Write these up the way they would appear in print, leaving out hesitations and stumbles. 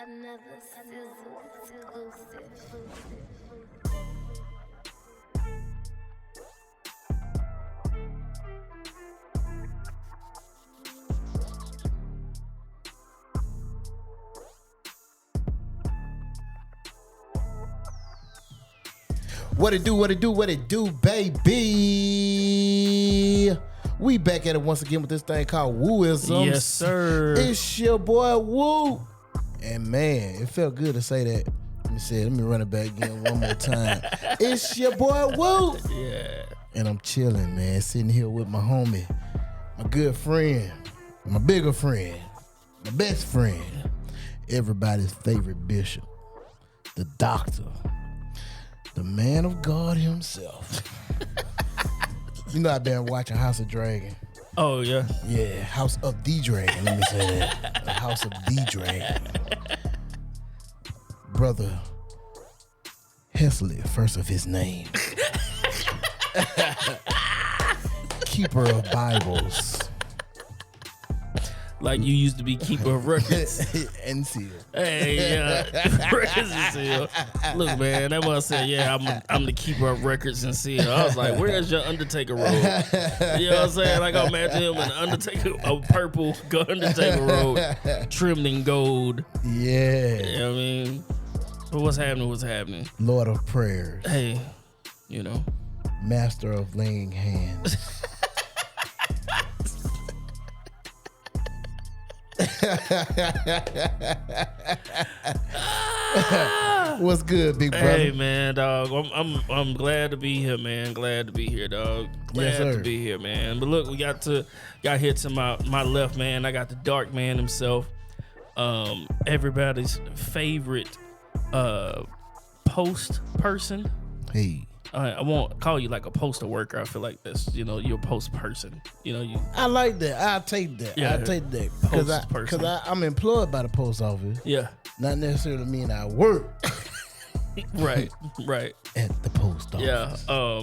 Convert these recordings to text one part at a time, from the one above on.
Another Sizzle exclusive. What it do, baby? We back at it once again with this thing called Wooisms. Yes, sir. It's your boy Woo. And man, it felt good to say that. Let me run it back again one more time. It's your boy Woo. Yeah. And I'm chilling, man, sitting here with my homie, my good friend, my bigger friend, my best friend, everybody's favorite bishop, the doctor, the man of God himself. You know I've been watching House of Dragon. Oh, yeah. Yeah, House of the Dragon. Let me say that. The House of the Dragon. Brother Hesley, first of his name. Keeper of Bibles. Like you used to be keeper of records. And seal. Hey, yeah. Records and seal. Look, man, that must say, yeah, I'm the keeper of records and seal. I was like, where's your Undertaker robe? You know what I'm saying? Like, I imagine him in Undertaker, a purple Undertaker robe, trimmed in gold. Yeah. You know what I mean? But what's happening? Lord of prayers. Hey, you know. Master of laying hands. What's good, big brother? Hey man, dog. I'm glad to be here, man. Glad to be here, dog. Glad to be here, man. But look, we got here to my left, man. I got the dark man himself. Everybody's favorite post person. Hey. I won't call you like a postal worker. I feel like that's, you're a post person. You. I like that. I'll take that. Yeah, I'll take that. post person. Because I'm employed by the post office. Yeah. Not necessarily mean I work. Right. At the post office. Yeah.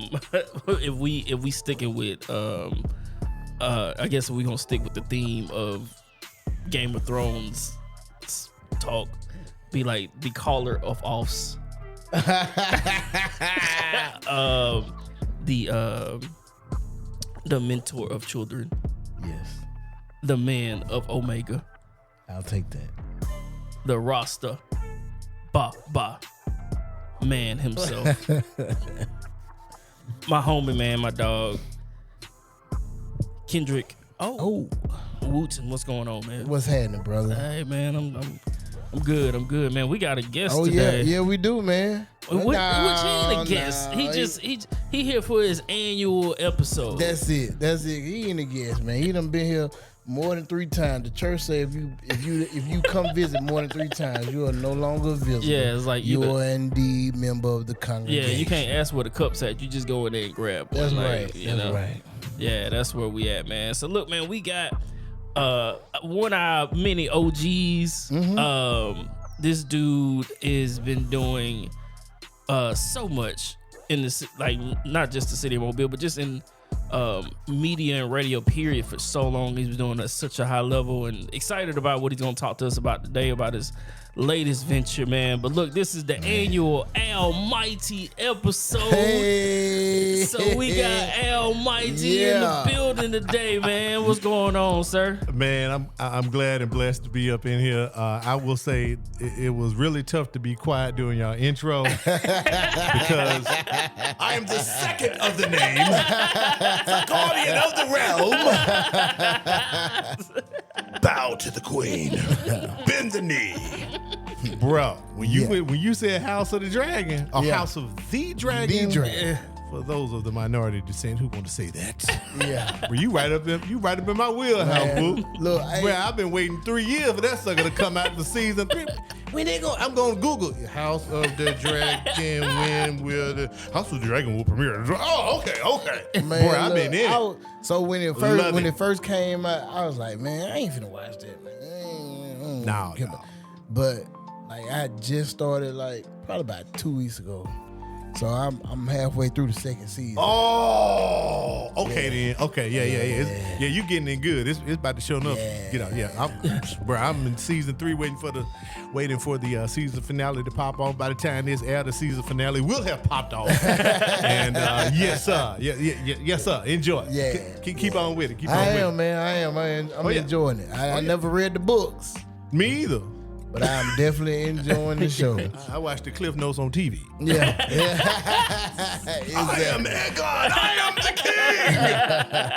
If we sticking with I guess we're gonna stick with the theme of Game of Thrones talk. Be like the caller of offs. The mentor of children. Yes. The man of Omega. I'll take that. The Rasta man himself. My homie, man, my dog. Kendrick. Oh. Wooten, what's going on, man? What's happening, brother? Hey, man, I'm good. I'm good, man. We got a guest Oh today. yeah, we do, man. Which he ain't a guest. He here for his annual episode. That's it. He ain't a guest, man. He done been here more than 3 times. The church say if you come visit more than 3 times, you are no longer a visitor. Yeah, it's like you're indeed member of the congregation. Yeah, you can't ask where the cup's at. You just go in there and grab one. That's like, right. That's right. Yeah, that's where we at, man. So look, man, we got one of our many OGs. Mm-hmm. This dude has been doing so much in this, like, not just the city of Mobile, but just in media and radio period for so long. He's been doing at such a high level, and excited about what he's gonna talk to us about today, about his latest venture, man. But look, this is the annual Almighty episode. Hey. So we got Almighty in the building today, man. What's going on, sir? Man, I'm glad and blessed to be up in here. I will say it was really tough to be quiet during your intro because I am the second of the name, the guardian of the realm. Bow to the queen, bend the knee. Bro, when you said House of the Dragon, or House of the Dragon, for those of the minority descent who want to say that, well, you right up in my wheelhouse, boo. Look, I've been waiting 3 years for that sucker to come out for season 3. When they go, I'm gonna Google House of the Dragon. When will the House of the Dragon will premiere? Oh, okay. Man, boy, I've been in it. So when it first came out, I was like, man, I ain't finna watch that, man. No. But like, I just started like probably about 2 weeks ago. So I'm halfway through the second season. Oh, okay then. Okay, yeah. You getting in good. It's about to show up. I'm in season 3, waiting for the season finale to pop off. By the time this air, the season finale will have popped off. And yes, sir. Yes, sir. Enjoy. Yeah. Keep on with it. I am. I'm enjoying it. I never read the books, Me either. but I'm definitely enjoying the show. I watched the Cliff Notes on TV. Yeah. I am God. I am the king.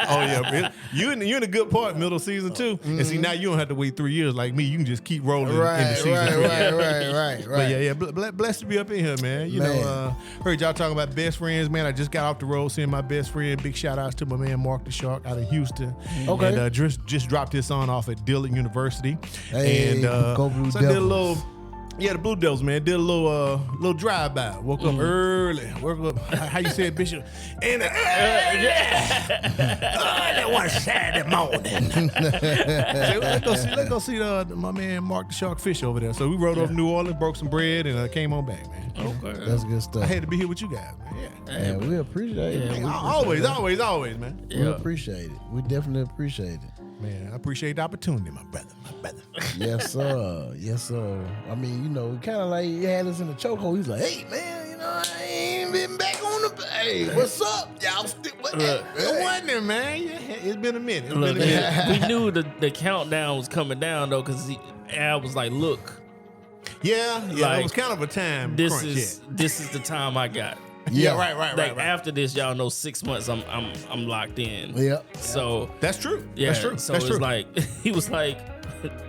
Oh yeah, you're in a good part, middle season 2, and see now you don't have to wait 3 years like me. You can just keep rolling into season 3. Right. But yeah. Blessed to be up in here, man. You know, heard y'all talking about best friends, man. I just got off the road seeing my best friend. Big shout outs to my man Mark the Shark out of Houston. Okay. And just dropped his son off at Dillard University. Hey, and go Blue so I did a Devils. little. Yeah, the Blue Devils, man. Did a little drive-by. Woke up early. Woke up, how you say it, Bishop? And that one Saturday morning. So let's go see my man Mark the Shark Fish over there. So we rode over New Orleans, broke some bread, and came on back, man. Okay. That's good stuff. I had to be here with you guys, man. Yeah. Yeah, we appreciate it. Always, man. We appreciate it. We definitely appreciate it. Man, I appreciate the opportunity, my brother. Yes, sir. I mean, you know, kind of like he had us in the chokehold. He's like, hey, man, you know, I ain't been back on the. Hey, what's up? Y'all still. No wonder, man. Yeah, it's been a minute. Look, we knew the countdown was coming down though, because Al was like, "Look, Yeah, Like, it was kind of a time this crunch. is the time I got." Yeah, Like after this, y'all know 6 months I'm locked in. Yep. So That's true. yeah, That's true. so That's it's true. like he was like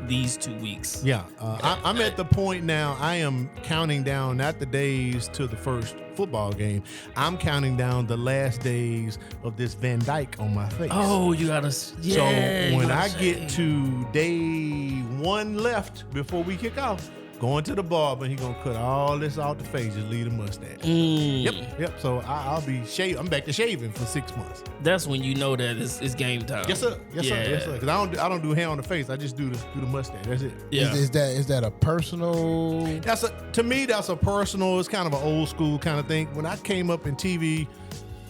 these 2 weeks. Yeah, I'm at the point now. I am counting down not the days to the first football game. I'm counting down the last days of this Van Dyke on my face. Oh, you gotta. Yeah. So when I get to day 1 left before we kick off, going to the barber, he gonna cut all this off the face, just leave the mustache. Yep. So I'll be shaving. I'm back to shaving for 6 months. That's when you know that it's game time. Yes, sir. Yes, sir. Because I don't do hair on the face. I just do the mustache. That's it. Yeah. Is that a personal? To me, that's a personal. It's kind of an old school kind of thing. When I came up in TV,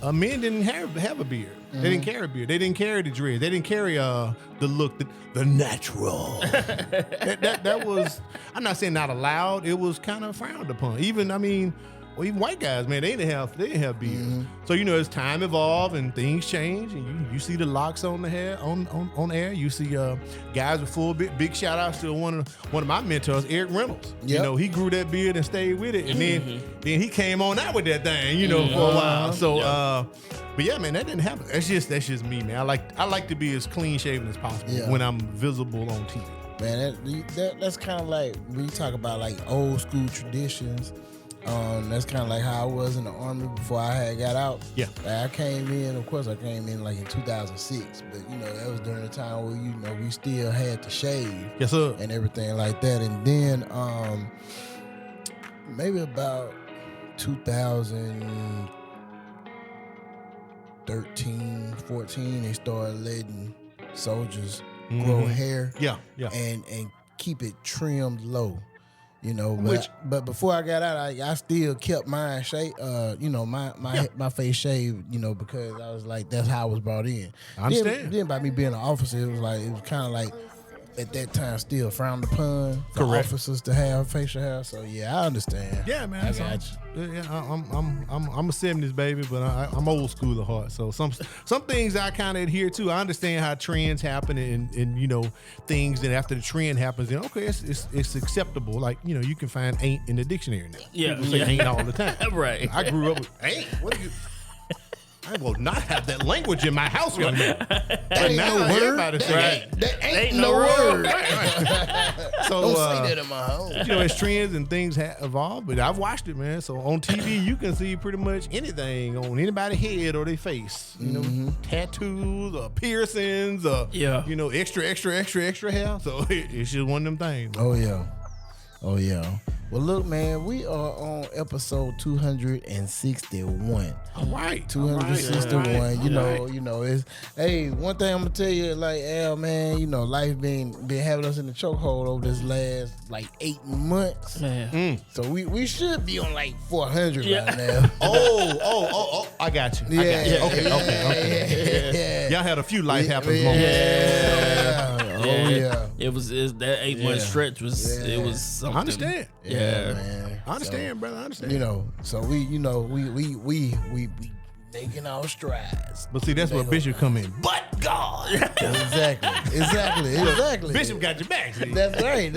men didn't have a beard. They didn't carry a beard. They didn't carry the dread. They didn't carry the look, the natural. that was. I'm not saying not allowed. It was kind of frowned upon. Even white guys, man, they didn't have beards. So as time evolved and things change, and you see the locks on the hair on air. You see guys with full beard. Big shout outs to one of my mentors, Eric Reynolds. Yep. He grew that beard and stayed with it, and then he came on out with that thing, for a while. So. But yeah, man, that didn't happen. That's just me, man. I like to be as clean shaven as possible when I'm visible on TV. Man, that's kind of like when you talk about like old school traditions. That's kind of like how I was in the Army before I had got out. Yeah. Like I came in like in 2006, but that was during the time where we still had to shave. Yes, sir. And everything like that. And then maybe about 2013, 14, they started letting soldiers grow hair. Yeah. And keep it trimmed low. But before I got out, I still kept mine shaved. My face shaved. Because I was like, that's how I was brought in. I understand. Then by me being an officer, it was kind of like at that time still frowned upon for officers to have facial hair. So yeah, I understand. Yeah, man. I got you. Yeah, I'm a 70s baby, but I'm old school at heart. So some things I kind of adhere to. I understand how trends happen and things that after the trend happens, then okay, it's acceptable. Like you can find ain't in the dictionary now. Yeah, people say ain't all the time. Right. I grew up with ain't. What are you? I will not have that language in my house, young man. But ain't now no word. everybody say That ain't no word. So Don't say that in my home. as trends and things evolve, but I've watched it, man. So on TV, you can see pretty much anything on anybody's head or their face. Tattoos or piercings or extra hair. So it's just one of them things. Oh yeah. Oh yeah. Well, look, man, we are on episode 261. All right. 261. All right. You know, it's one thing I'm gonna tell you, like, Al, man, life been having us in the chokehold over this last like 8 months. Man. So we should be on like 400 Yeah. right now. Oh, I got you. Okay. Y'all had a few life happens moments. It was that 8 month stretch was it was something. I understand. Yeah. Man. I understand, brother. I understand. So we making our strides. But see, that's where Bishop come in. But God. Exactly. Bishop got your back. See? That's right,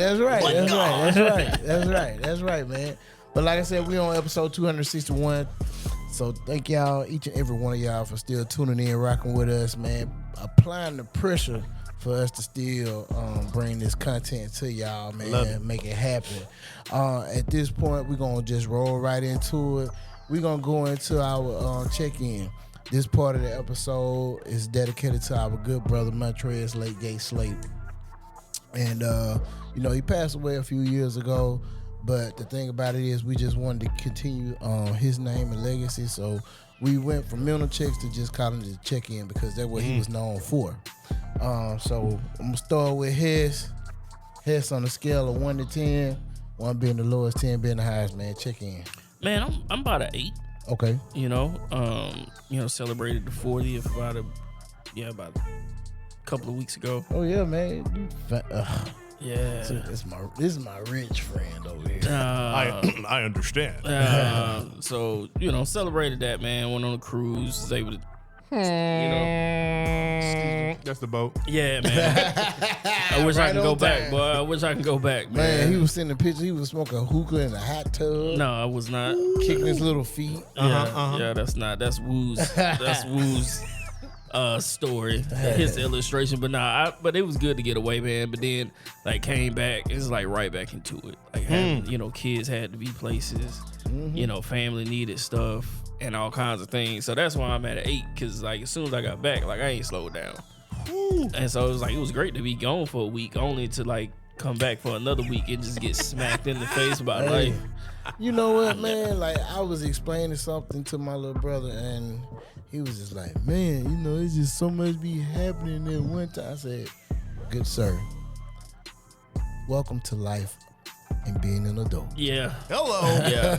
man. But like I said, we on episode 261. So thank y'all, each and every one of y'all, for still tuning in, rocking with us, man. Applying the pressure for us to still bring this content to y'all, man. Make it happen. At this point, we're going to just roll right into it. We're going to go into our check-in. This part of the episode is dedicated to our good brother, Montrez Lakegate Slater. And, he passed away a few years ago. But the thing about it is we just wanted to continue his name and legacy. So we went from mental checks to just calling it check-in because that's what he was known for. So I'm going to start with Hess. Hess on a scale of 1 to 10. 1 being the lowest, 10 being the highest, man. Check in. Man, I'm about an 8. Okay. Celebrated the 40th about a couple of weeks ago. Oh, yeah, man. Yeah. This is my rich friend over here. I understand. So, celebrated that, man. Went on a cruise, was able to, That's the boat. Yeah, man. I wish I could go back, boy. I wish I could go back, man. He was sending pictures. He was smoking a hookah in a hot tub. No, I was not. Kicking his little feet. Yeah, that's Woo's. That's Woo's story, his illustration. But but it was good to get away, man. But then, came back. It's right back into it. Having, kids had to be places. Family needed stuff and all kinds of things. So that's why I'm at an 8. Cause as soon as I got back, I ain't slowed down. And so it was great to be gone for a week, only to come back for another week and just get smacked in the face by life. You know what, man? I was explaining something to my little brother, and he was just like, man, it's just so much be happening in one time. I said, good sir, welcome to life and being an adult. Yeah. Hello. Yeah.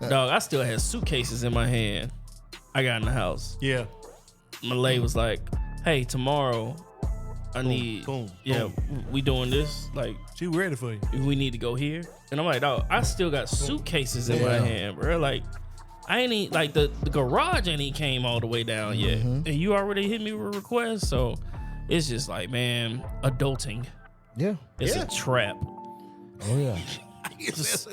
Dog, I still had suitcases in my hand. I got in the house. Yeah. Malay was like, hey, tomorrow I need, we doing this. She ready for you. We need to go here. And I'm like, dog, I still got suitcases in my hand, bro. I ain't the garage ain't came all the way down yet. And you already hit me with a request. So it's just man, adulting. Yeah. It's a trap. Oh, yeah. It's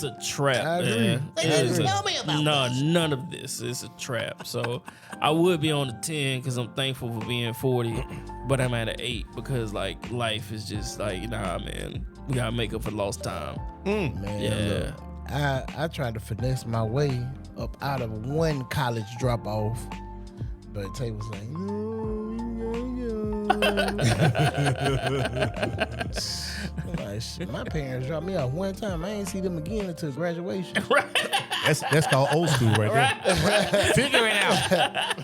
a trap, I agree. man. Tell me about this. None of this is a trap. So I would be on a 10 because I'm thankful for being 40, but I'm at an 8 because life is just nah, man. We gotta make up for lost time. Man, Yeah. look, I tried to finesse my way up out of one college drop off, but Tay was like, no, you gotta go. My parents dropped me off one time. I ain't see them again until graduation. That's called old school right there. Figure it out.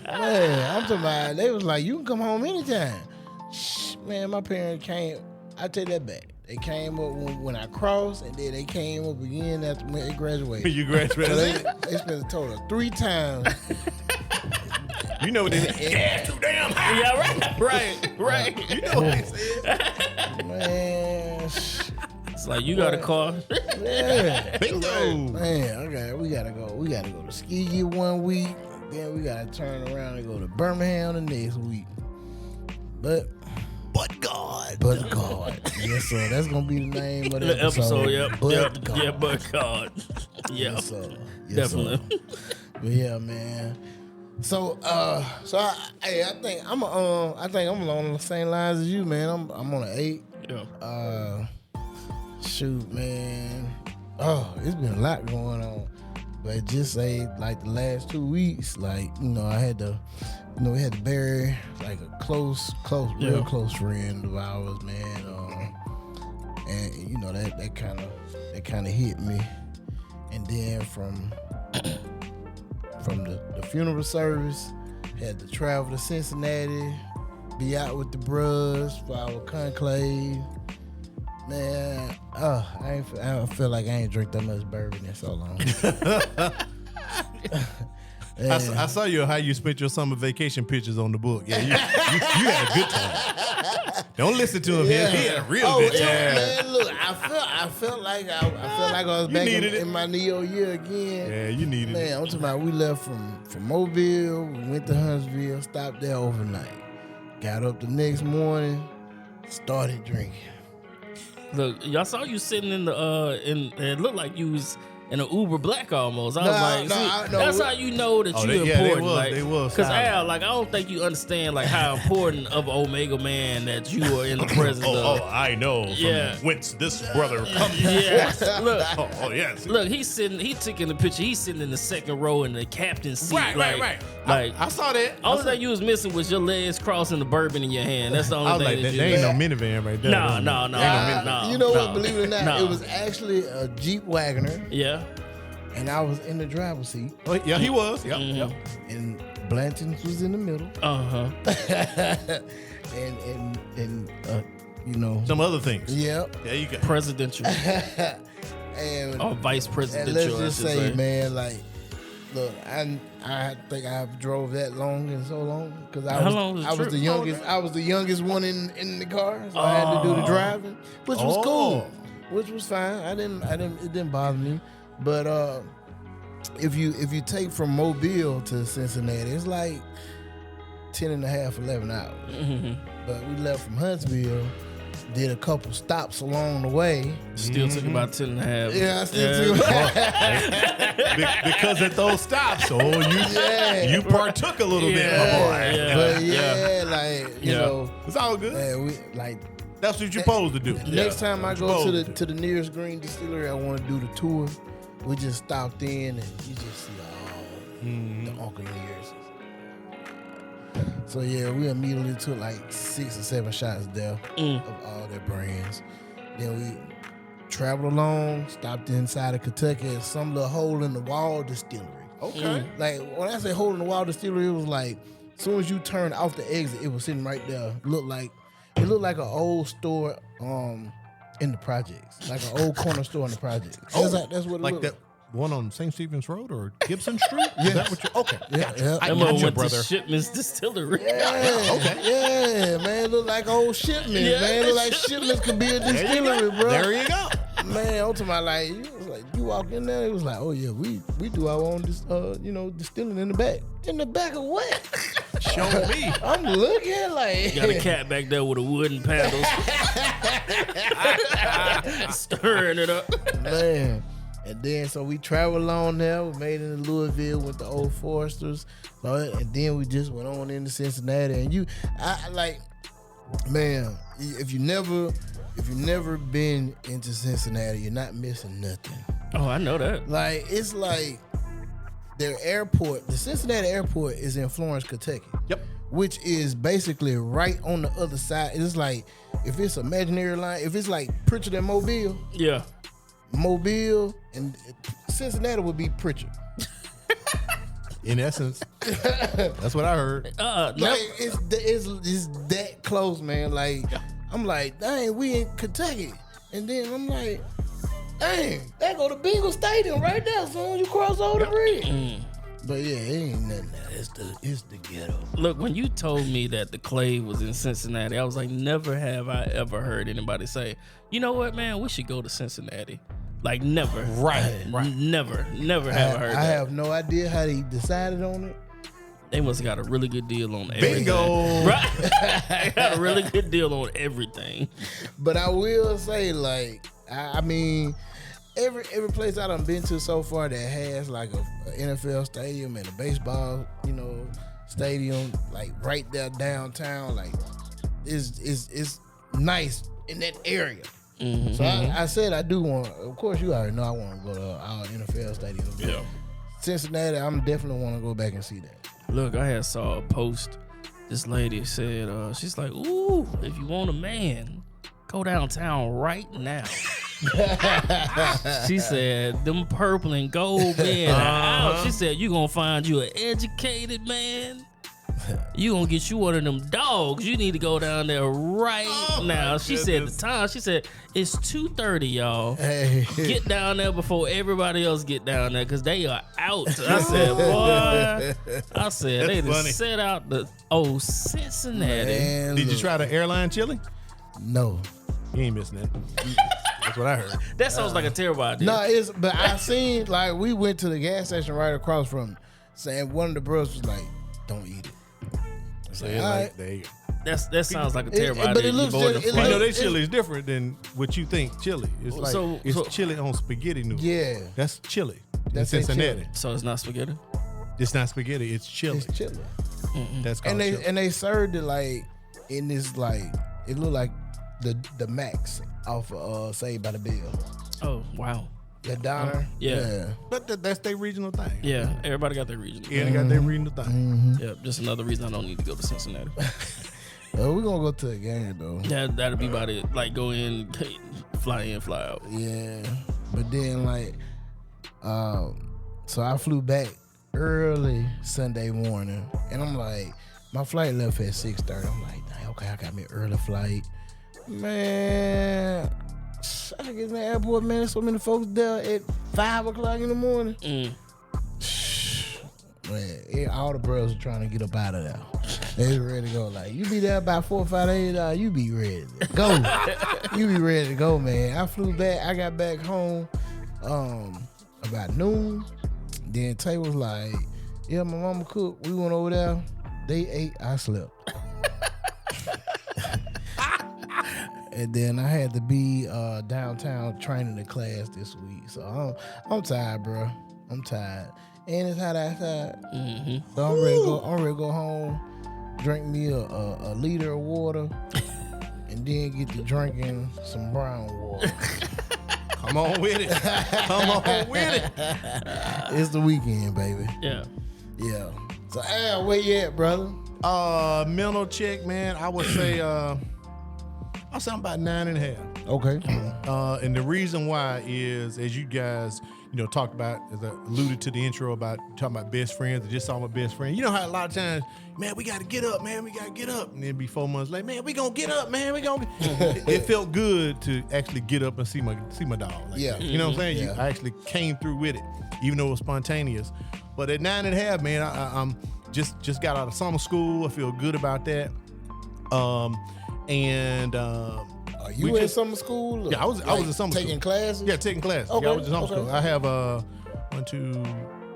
Man, I'm talking about, they was like, you can come home anytime. Man, my parents came, I take that back. They came up when I crossed, and then they came up again after they graduated. You graduated. So they spent a total of 3 times. You know what they said? Yeah, too damn high. Yeah, right. You know what they said? Man, It's you got a car. yeah. Bingo. Man, we gotta go. We gotta go to Ski 1 week. Then we gotta turn around and go to Birmingham the next week. But God. Yes, sir. That's gonna be the name of the episode. Yep. But God. Yeah, but God. Yeah. Yes, sir. Yes, Definitely. Sir. But yeah, man. So I think I'm along the same lines as you, man. I'm on an 8. Yeah. Shoot, man. Oh, it's been a lot going on. But just say the last 2 weeks, I had to, we had to bury a real close friend of ours, man. and you know that kind of hit me. And then from the funeral service, had to travel to Cincinnati, be out with the bros for our conclave. Man, I feel like I ain't drank that much bourbon in so long. I saw how you spent your summer vacation pictures on the book. Yeah, you had a good time. Don't listen to him. Yeah. He had a real good time. Man, look, I felt like I was back in my Neo year again. Yeah, you needed it. Man, I'm talking about we left from Mobile, we went to Huntsville, stopped there overnight. Got up the next morning, started drinking. Look, y'all saw you sitting in the it looked like you was in an Uber Black almost. I was like, that's how you know that you're important. They was. Because Al, like, I don't think you understand like how important of Omega Man that you are in the presence of. I know. Yeah. From whence this brother comes. Yes. Look. Yes. Look, he took in the picture. He's sitting in the second row in the captain's seat. Right. Like I saw that. Only thing you was missing was your legs crossing the bourbon in your hand. That's the only I was thing. like, there ain't no minivan right there. No. You know what? Believe it or not, it was actually a Jeep Wagoner. Yeah. And I was in the driver's seat. Oh, yeah, he was. Yep. Mm-hmm. Yep. And Blanton was in the middle. and you know, some other things. Yep. There you go. Presidential. And or vice presidential. And let's just say, man, like, look, I think I've drove that long in so long because I was the youngest. I was the youngest one in the car, so I had to do the driving, which was cool, which was fine. It didn't bother me. But if you take from Mobile to Cincinnati, it's like 10 and a half, 11 hours. Mm-hmm. But we left from Huntsville, did a couple stops along the way. Still took about 10 and a half. Yeah, I still took because at those stops, you partook a little bit, my boy. Like, you know. It's all good. That's what you're supposed to do. Next time I go to the nearest green distillery, I want to do the tour. We just stopped in and you just see all the Uncle Nears. So yeah, we immediately took like 6 or 7 shots there of all their brands. Then we traveled along, stopped inside of Kentucky at some little hole in the wall distillery. Okay. Like when I say hole in the wall distillery, it was like as soon as you turned off the exit, it was sitting right there. It looked like an old store in the projects, like an old corner store in the projects. That's what it like looked that one on St. Stephen's Road or Gibson Street? Is that what you're? Okay, yeah. I went to Shipman's Distillery. Yeah, man, it looked like old Shipman. Yeah. Man, it looked like Shipman's could be a distillery, bro. There you go. Man, I'm talking about like you walk in there, it was like, oh yeah, we do our own distilling in the back. In the back of what? Show me. I'm looking like Got a cat back there with a wooden paddle, stirring it up. Man. And then so we traveled along there. We made it in Louisville with the Old Foresters, and then we just went on into Cincinnati. And if you never been into Cincinnati, you're not missing nothing. Oh, I know that. Like it's like their airport, the Cincinnati airport is in Florence, Kentucky. Yep. Which is basically right on the other side. It's like if it's imaginary line, if it's like Pritchard and Mobile. Yeah. Mobile and Cincinnati would be Pritchard. In essence, that's what I heard. It's that close, man. Like I'm like, dang, we in Kentucky, and then I'm like, dang, that go to Bengal Stadium right there. As soon as you cross over the bridge. But yeah, it ain't nothing else. It's the ghetto. Look, when you told me that the Clave was in Cincinnati, I was like, never have I ever heard anybody say, you know what, man, we should go to Cincinnati. Like, never. Right. Never have I heard that. I have no idea how they decided on it. They must have got a really good deal on everything. Bingo. Right? Got a really good deal on everything. But I will say, like, I mean, every place I done been to so far that has like a NFL stadium and a baseball, stadium, like right there downtown, like is nice in that area. Mm-hmm. So I said I do want. Of course, you already know I want to go to our NFL stadium. Yeah. Cincinnati, I'm definitely want to go back and see that. Look, I saw a post. This lady said, she's like, ooh, if you want a man, go downtown right now. She said, them purple and gold men are out. She said, you gonna find you an educated man. You gonna get you one of them dogs. You need to go down there right now. She said the time. She said it's 2:30, y'all. Hey. Get down there before everybody else get down there, cause they are out. I said, boy. I said they just set out the old Cincinnati. Man, Did you look. try the airline chili? No. You ain't missing that. That's what I heard. That sounds like a terrible idea. No, but I seen, like, we went to the gas station right across from it, saying one of the bros was like, don't eat it. So All like, right. there you go. That sounds like a terrible idea. but it looks You board just- the it flight. You know, looks- that chili is different than what you think chili. It's like So- it's chili on spaghetti noodles. Yeah. That's chili. That's in their Cincinnati. chili. So it's not spaghetti. It's not spaghetti. It's chili. It's chili. That's called chili. And they served it like in this, like, it looked like the Max off of Saved by the Bell. Oh wow. The diner. Yeah. But that's their regional thing. Yeah, everybody got their region. Yeah, they got their regional thing. Yeah, just another reason I don't need to go to Cincinnati. We're gonna go to a game though. That'll be about it. Like go in, fly in, fly out. Yeah. But then like so I flew back early Sunday morning and I'm like, my flight left at 6:30. I'm like, dang, okay, I got me an early flight. Man, I get in the airport, man. So many folks there at 5 o'clock in the morning. Man, all the bros are trying to get up out of there. They ready to go. Like, you be there about 4 or 5 days, you be ready to go. You be ready to go, man. I flew back. I got back home about noon. Then Tay was like, yeah, my mama cooked. We went over there. They ate. I slept. And then I had to be downtown training the class this week. So I'm tired, bro. I'm tired. And it's hot outside. So I'm ready to go home, drink me a liter of water, and then get to drinking some brown water. Come on with it. Come on with it. It's the weekend, baby. Yeah. Yeah. So, Al, where you at, brother? Mental check, man. I would say I'll say I'm about 9.5. Okay. And the reason why is, as you guys, talked about, as I alluded to the intro about talking about best friends, I just saw my best friend. You know how a lot of times, man, we got to get up, man, we got to get up. And then be 4 months later, man, we going to get up, man, we going to It felt good to actually get up and see my dog. Like Yeah. that. You know what I'm saying? Yeah. I actually came through with it, even though it was spontaneous. But at 9.5, man, I'm just got out of summer school. I feel good about that. Are you in summer school? Yeah, I was in summer school. Taking classes? Yeah, taking classes. Okay, Yeah, I was in summer okay. school. I have 1, 2,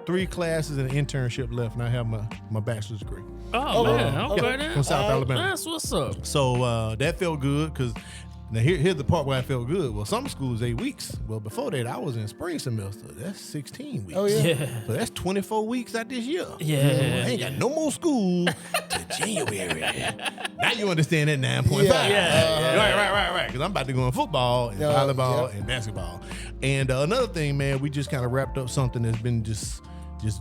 3 classes and an internship left, and I have my bachelor's degree Oh man. Okay from then. South Alabama. That's what's up. So that felt good because now here's the part where I felt good. Well, summer school is 8 weeks. Well, before that, I was in spring semester. That's 16 weeks. Oh, yeah. Yeah. So that's 24 weeks out this year. Yeah. I ain't got no more school to January. Now you understand that 9.5. Yeah. Right. Because I'm about to go in football and Yeah, volleyball yeah. and basketball. And another thing, man, we just kind of wrapped up something that's been just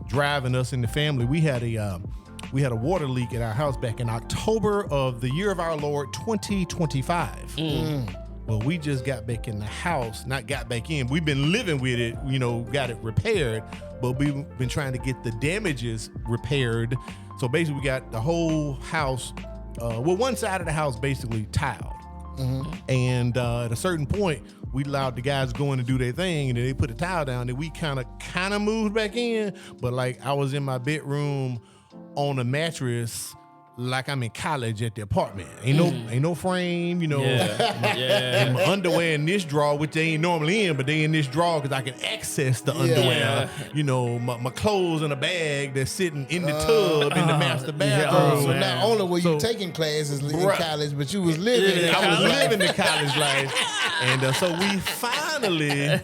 driving us in the family. We had a water leak at our house back in October of the year of our Lord 2025. Well, we just got back in the house, not got back in. We've been living with it, got it repaired, but we've been trying to get the damages repaired. So basically, we got the whole house, one side of the house basically tiled. And at a certain point, we allowed the guys go in and do their thing, and then they put the tile down, and we kind of moved back in. But like I was in my bedroom on a mattress like I'm in college at the apartment. Ain't no frame, Yeah. and my underwear in this drawer, which they ain't normally in, but they in this drawer because I can access the underwear. My clothes in a bag that's sitting in the tub in the master bathroom. So not only were you So- taking classes in Bruh. college, but you was living in I was college. living the college life, and so we finally,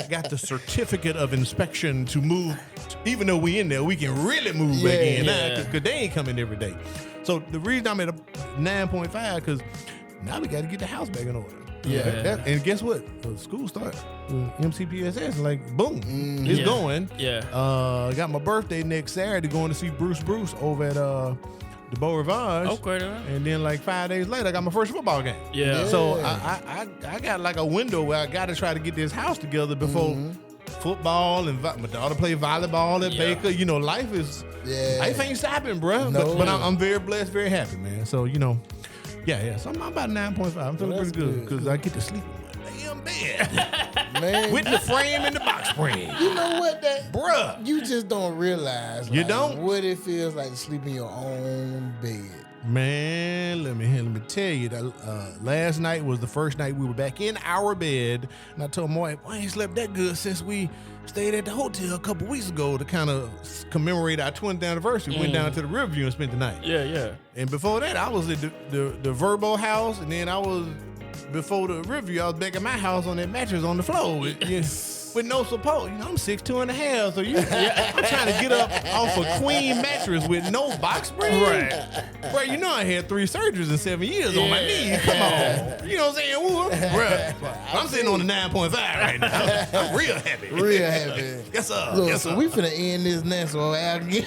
got the certificate of inspection to move. Even though we in there, we can really move back in now because they ain't coming every day. So the reason I'm at a 9.5 because now we got to get the house back in order. Yeah. And guess what? The school start MCPSS like boom, it's going. Yeah. Got my birthday next Saturday going to see Bruce over at the Beau Rivage. Okay. And then like 5 days later, I got my first football game. Yeah. So I got like a window where I got to try to get this house together before football and my daughter played volleyball at Baker. You know, life ain't stopping, bro. No. But I'm very blessed, very happy, man. So, you know, yeah. So I'm about 9.5. I'm feeling pretty good because I get to sleep in my damn bed. Man, With the frame and the box spring. you know what that, Bruh. You just don't realize. You like, don't? what it feels like to sleep in your own bed. Man, let me tell you that last night was the first night we were back in our bed, and I told my wife, I ain't slept that good since we stayed at the hotel a couple weeks ago to kind of commemorate our 20th anniversary. Went down to the Riverview and spent the night. Yeah. And before that, I was at the Verbo house, and then I was before the Riverview. I was back at my house on that mattress on the floor with no support. You know, I'm 6'2.5", so I'm trying to get up off a queen mattress with no box spring. Right. Bro, you know I had 3 surgeries in 7 years on my knees. Come on. You know what I'm saying? Woo. Bruh, I'm sitting on the 9.5 right now. I'm real happy. Real happy. Yes, sir. Look, Yes, so sir. we finna end this now, so I'll get.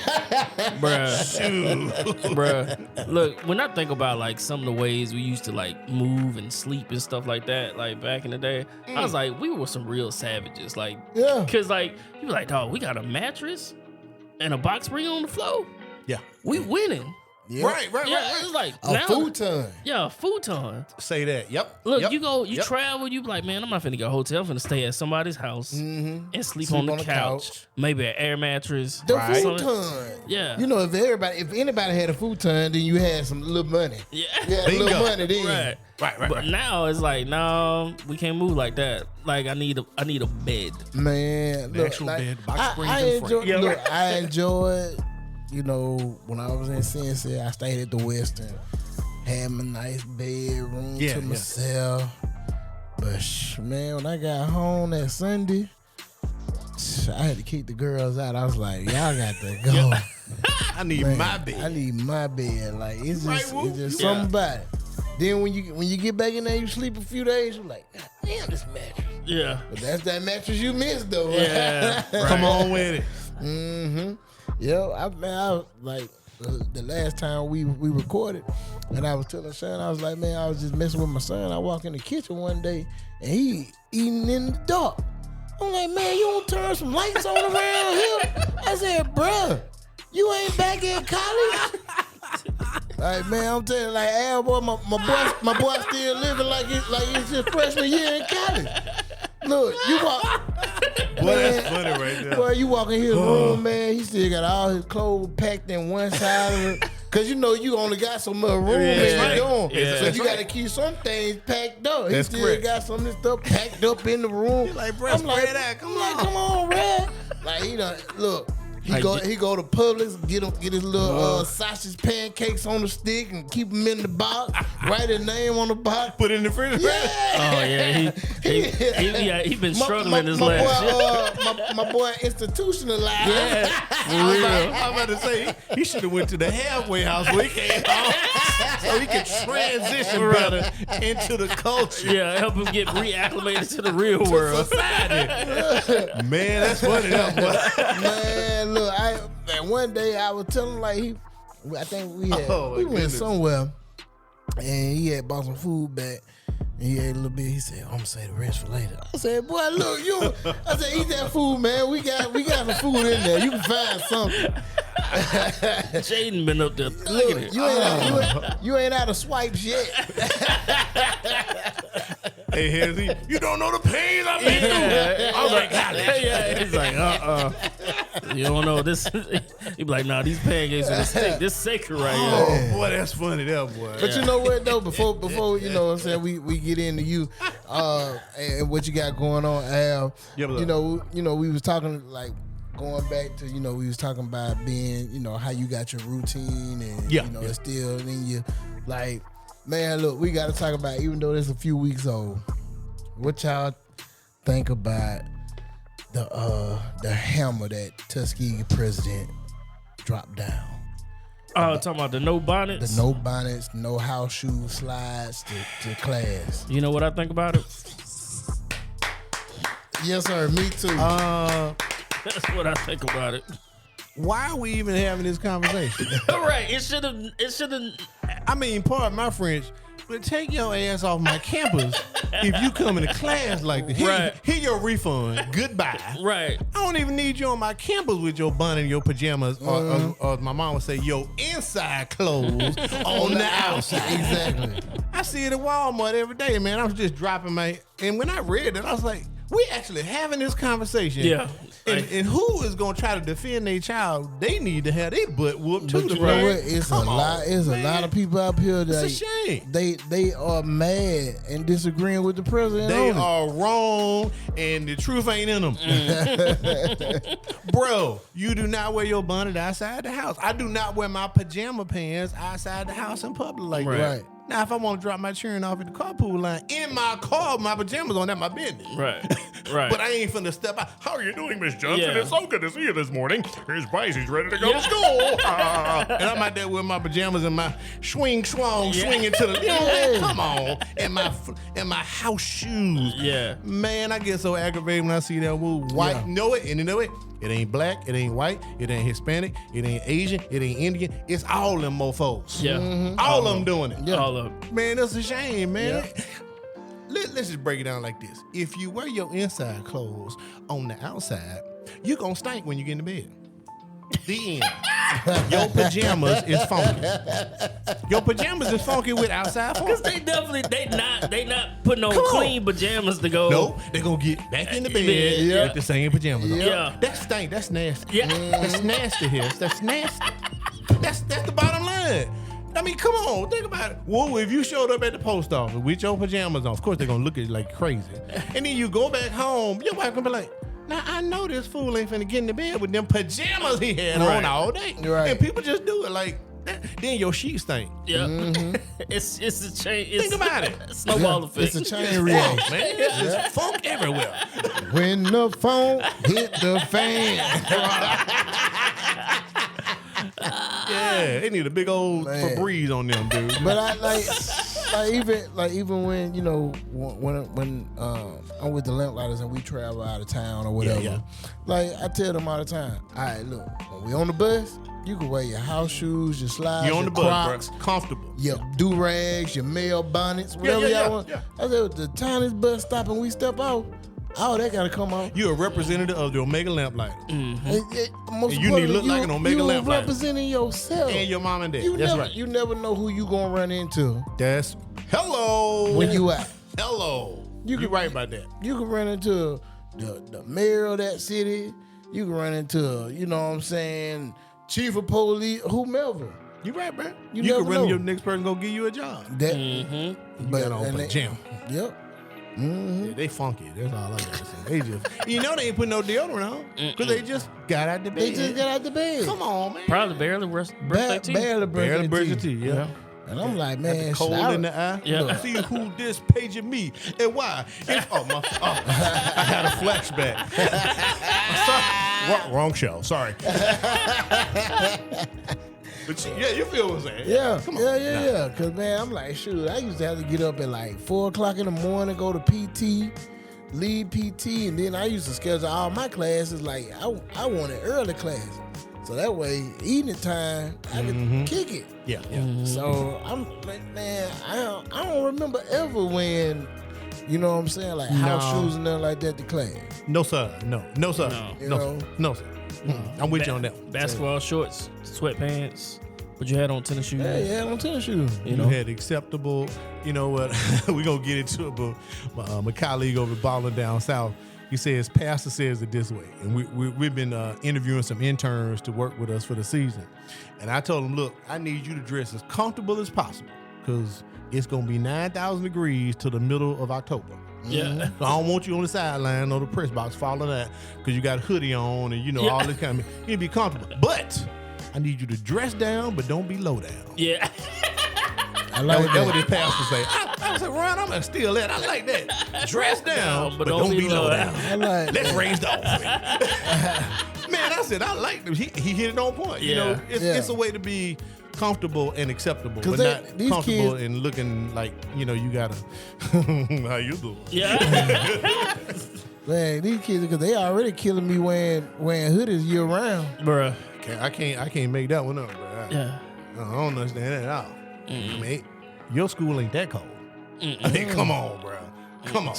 Bruh. Look, when I think about like some of the ways we used to like move and sleep and stuff like that, like back in the day, I was like, we were some real savages. Like, Yeah. cause like you were like, dog, we got a mattress and a box spring on the floor. Yeah. We winning. Yeah. Right. Yeah, it's like A now, futon. Yeah, a futon. Say that. Yep. Look, Yep. you Yep. travel, you be like, man, I'm not finna get a hotel. I'm finna stay at somebody's house and sleep on the couch. Maybe an air mattress. The Right. futon. Yeah. You know, if anybody had a futon, then you had some little money. Yeah. You had a Bingo. little money then. Right. Right. But now it's like, no, we can't move like that. Like I need a bed. Man, look, Actual like, bed, box springs I and enjoy. frame. Look, I enjoyed. You know, when I was in Cincinnati, I stayed at the Western, had my nice bedroom Yeah, to yeah. myself. But man, when I got home that Sunday, I had to kick the girls out. I was like, y'all got to go. I need Man, my bed. I need my bed. Like it's just, Right, Woo? it's just Yeah. something about it. Then when you get back in there, you sleep a few days. You're like, God damn, this mattress. Yeah. But that's that mattress you missed though. Yeah. Come on with it. Mm-hmm. Yeah, I was like the last time we recorded, and I was telling Sean, I was like, man, I was just messing with my son. I walk in the kitchen one day, and he eating in the dark. I'm like, man, you don't turn some lights on around here? I said, bruh, you ain't back in college? Like, man, I'm telling you, like, Al, boy, my boy still living like it's his freshman year in college. Look, you walk. Boy, that's funny right there. Boy, you walk in his room, man. He still got all his clothes packed in one side of it. Cause you know you only got so much room in right. your dorm. Yeah. So That's you gotta keep some things packed up. He That's still correct. got some of this stuff packed up in the room. He like, bro, I'm spread like, out. Come I'm like, on. come on, Red. Like he done look. He Like, go to Publix, get his little sausage pancakes on the stick and keep them in the box. Write his name on the box. Put it in the refrigerator. Oh yeah. He been struggling this my last boy, year. my boy institutionalized. Yeah. For real. I'm about to say he should have went to the halfway house where he came home so he could transition better into the culture. Yeah, help him get reacclimated to the real world. Society. Man, that's funny. That boy. Man, look, and one day I was telling like I think we went goodness. somewhere, and he had bought some food back. And he ate a little bit. He said, "I'm gonna say the rest for later." I said, "Boy, look, you." I said, "Eat that food, man. We got some food in there. You can find something." Jaden been up there thugging it. Look, you ain't out of swipes yet. Hey, Hezzy, you don't know the pain I've been through. I was like, Yeah, he's like, you don't know this. He be like, nah, these pancakes are the stick. This sacred right here. Oh, boy, that's funny, that boy. But you know what though? Before you know what I'm saying, we get into you and what you got going on, Al. Yeah, but you know, we was talking like going back to, we was talking about being, how you got your routine and it's still in you. Like, man, look, we gotta talk about, even though it's a few weeks old, what y'all think about the hammer that Tuskegee president dropped down? Talking about the no bonnets. The no bonnets, no house shoe slides to class. You know what I think about it? Yes, sir. Me too. That's what I think about it. why are we even having this conversation? Right. It should have. I mean, pardon my French, but take your ass off my campus if you come into class like this. Right. Here your refund. Goodbye. Right. I don't even need you on my campus with your bun and your pajamas, or my mom would say, your inside clothes on the outside. Exactly. I see it at Walmart every day, man. I was just dropping and when I read it, I was like, we actually having this conversation. Yeah. And who is gonna try to defend their child? They need to have their butt whooped too. But you know what? It's a lot. It's a lot of people out here that It's a shame. They are mad and disagreeing with the president. They on it. are wrong, and the truth ain't in them. Bro, you do not wear your bonnet outside the house. I do not wear my pajama pants outside the house in public like that. Right. Now, if I want to drop my children off at the carpool line in my car, my pajamas on, that's my business. Right. Right. But I ain't finna step out. How are you doing, Miss Johnson? Yeah. It's so good to see you this morning. Here's Bryce. He's ready to go Yeah. to school. And I'm out there with my pajamas and my swinging to the, you know, come on, and my house shoes. Yeah. Man, I get so aggravated when I see that move. White, Yeah. know it, and you know it. It ain't black, it ain't white, it ain't Hispanic, it ain't Asian, it ain't Indian. It's all them mofos. Yeah. All of them doing it. Yeah. All of. Man, that's a shame, man. Yeah. Let's just break it down like this. If you wear your inside clothes on the outside, you gonna stink when you get into bed. The end. Your pajamas is funky. Your pajamas is funky with outside funky. Cause they not putting on Come on. clean pajamas to go. No, they gonna get back in the bed Yeah. with the same pajamas on. Yeah. That stink. That's nasty. Yeah. That's nasty here. That's nasty. That's the bottom line. I mean, come on, think about it. Whoa, if you showed up at the post office with your pajamas on, of course they're gonna look at you like crazy. And then you go back home, your wife gonna be like, now I know this fool ain't finna get in the bed with them pajamas he had Right. on all day. Right. And people just do it like that. Then your sheets stink. Yeah. it's a chain. It's Think about it. Snowball effect. It's a chain reaction. Man, it's just funk everywhere. When the phone hit the fan. Yeah, they need a big old Man. Febreze on them, dude. But I even when you know when I'm with the Lamplighters and we travel out of town or whatever, yeah. like I tell them all the time, all right, look, when we on the bus, you can wear your house shoes, your slides, You on the your bus, Crocs, bro. Comfortable. your do rags, your male bonnets, whatever yeah, y'all want. yeah. I said, the tiniest bus stop and we step out, all that gotta come out. You're a representative of the Omega Lamplighter. Most And you need to importantly, look like an Omega you lamplighter. representing yourself. And your mom and dad. you That's never, right. You never know who you gonna run into That's hello. when you out. hello. You You can- right about that. You can run into the mayor of that city. You can run into, you know what I'm saying, chief of police, whomever. You right, man. You You can never run know. your next person go give you a job. That, You got on and they- pajama. Yep. Yeah, they funky. That's all I gotta say. They just, you know, they ain't put no deodorant on because they just got out the bed. They just got out the bed. Come on, man. Probably barely brush their teeth. Barely Barely brush your teeth. teeth. Yeah. And I'm like, man, Cold shit, in the eye. Yeah. See who this paging me and why. It's, I had a flashback. Sorry. Wrong show. Sorry. But yeah, you feel what I'm saying? Yeah, Come on. yeah. Cause man, I'm like, shoot, I used to have to get up at like 4:00 in the morning, go to PT, lead PT, and then I used to schedule all my classes. Like I wanted early classes, so that way evening time I could kick it. Yeah. So I'm like, man, I don't remember ever when, you know what I'm saying, like house No. shoes and nothing like that to class. No, sir. No, sir. No. You No, know? sir. No, sir. I'm with you on that. Basketball shorts, sweatpants, but you had on tennis shoes. Yeah, on tennis shoes. You You know, had acceptable, you know what? We're going to get into it, but my colleague over at Ballin' Down South, he says, Pastor says it this way. And we've been interviewing some interns to work with us for the season. And I told him, look, I need you to dress as comfortable as possible because it's going to be 9,000 degrees to the middle of October. yeah. So I don't want you on the sideline or the press box following that because you got a hoodie on and, you know, all this kind of, you need to be comfortable. But I need you to dress down, but don't be low down. Yeah. I like That's what that. his pastor say. I said, Ron, I'm gonna steal that. I like that. Dress down, but don't be low down. I like Let's that. raise the offering. Man, I said I like him. He hit it on point. You know, Yeah. it's a way to be comfortable and acceptable, 'Cause but not these comfortable kids- and looking like, you know, you gotta how you doing? Yeah. Man, these kids, because they already killing me wearing hoodies year round. Bruh. I can't make that one up, bro. Yeah. I don't understand that at all. I mean, your school ain't that cold. I mean, come on, bro. Come on.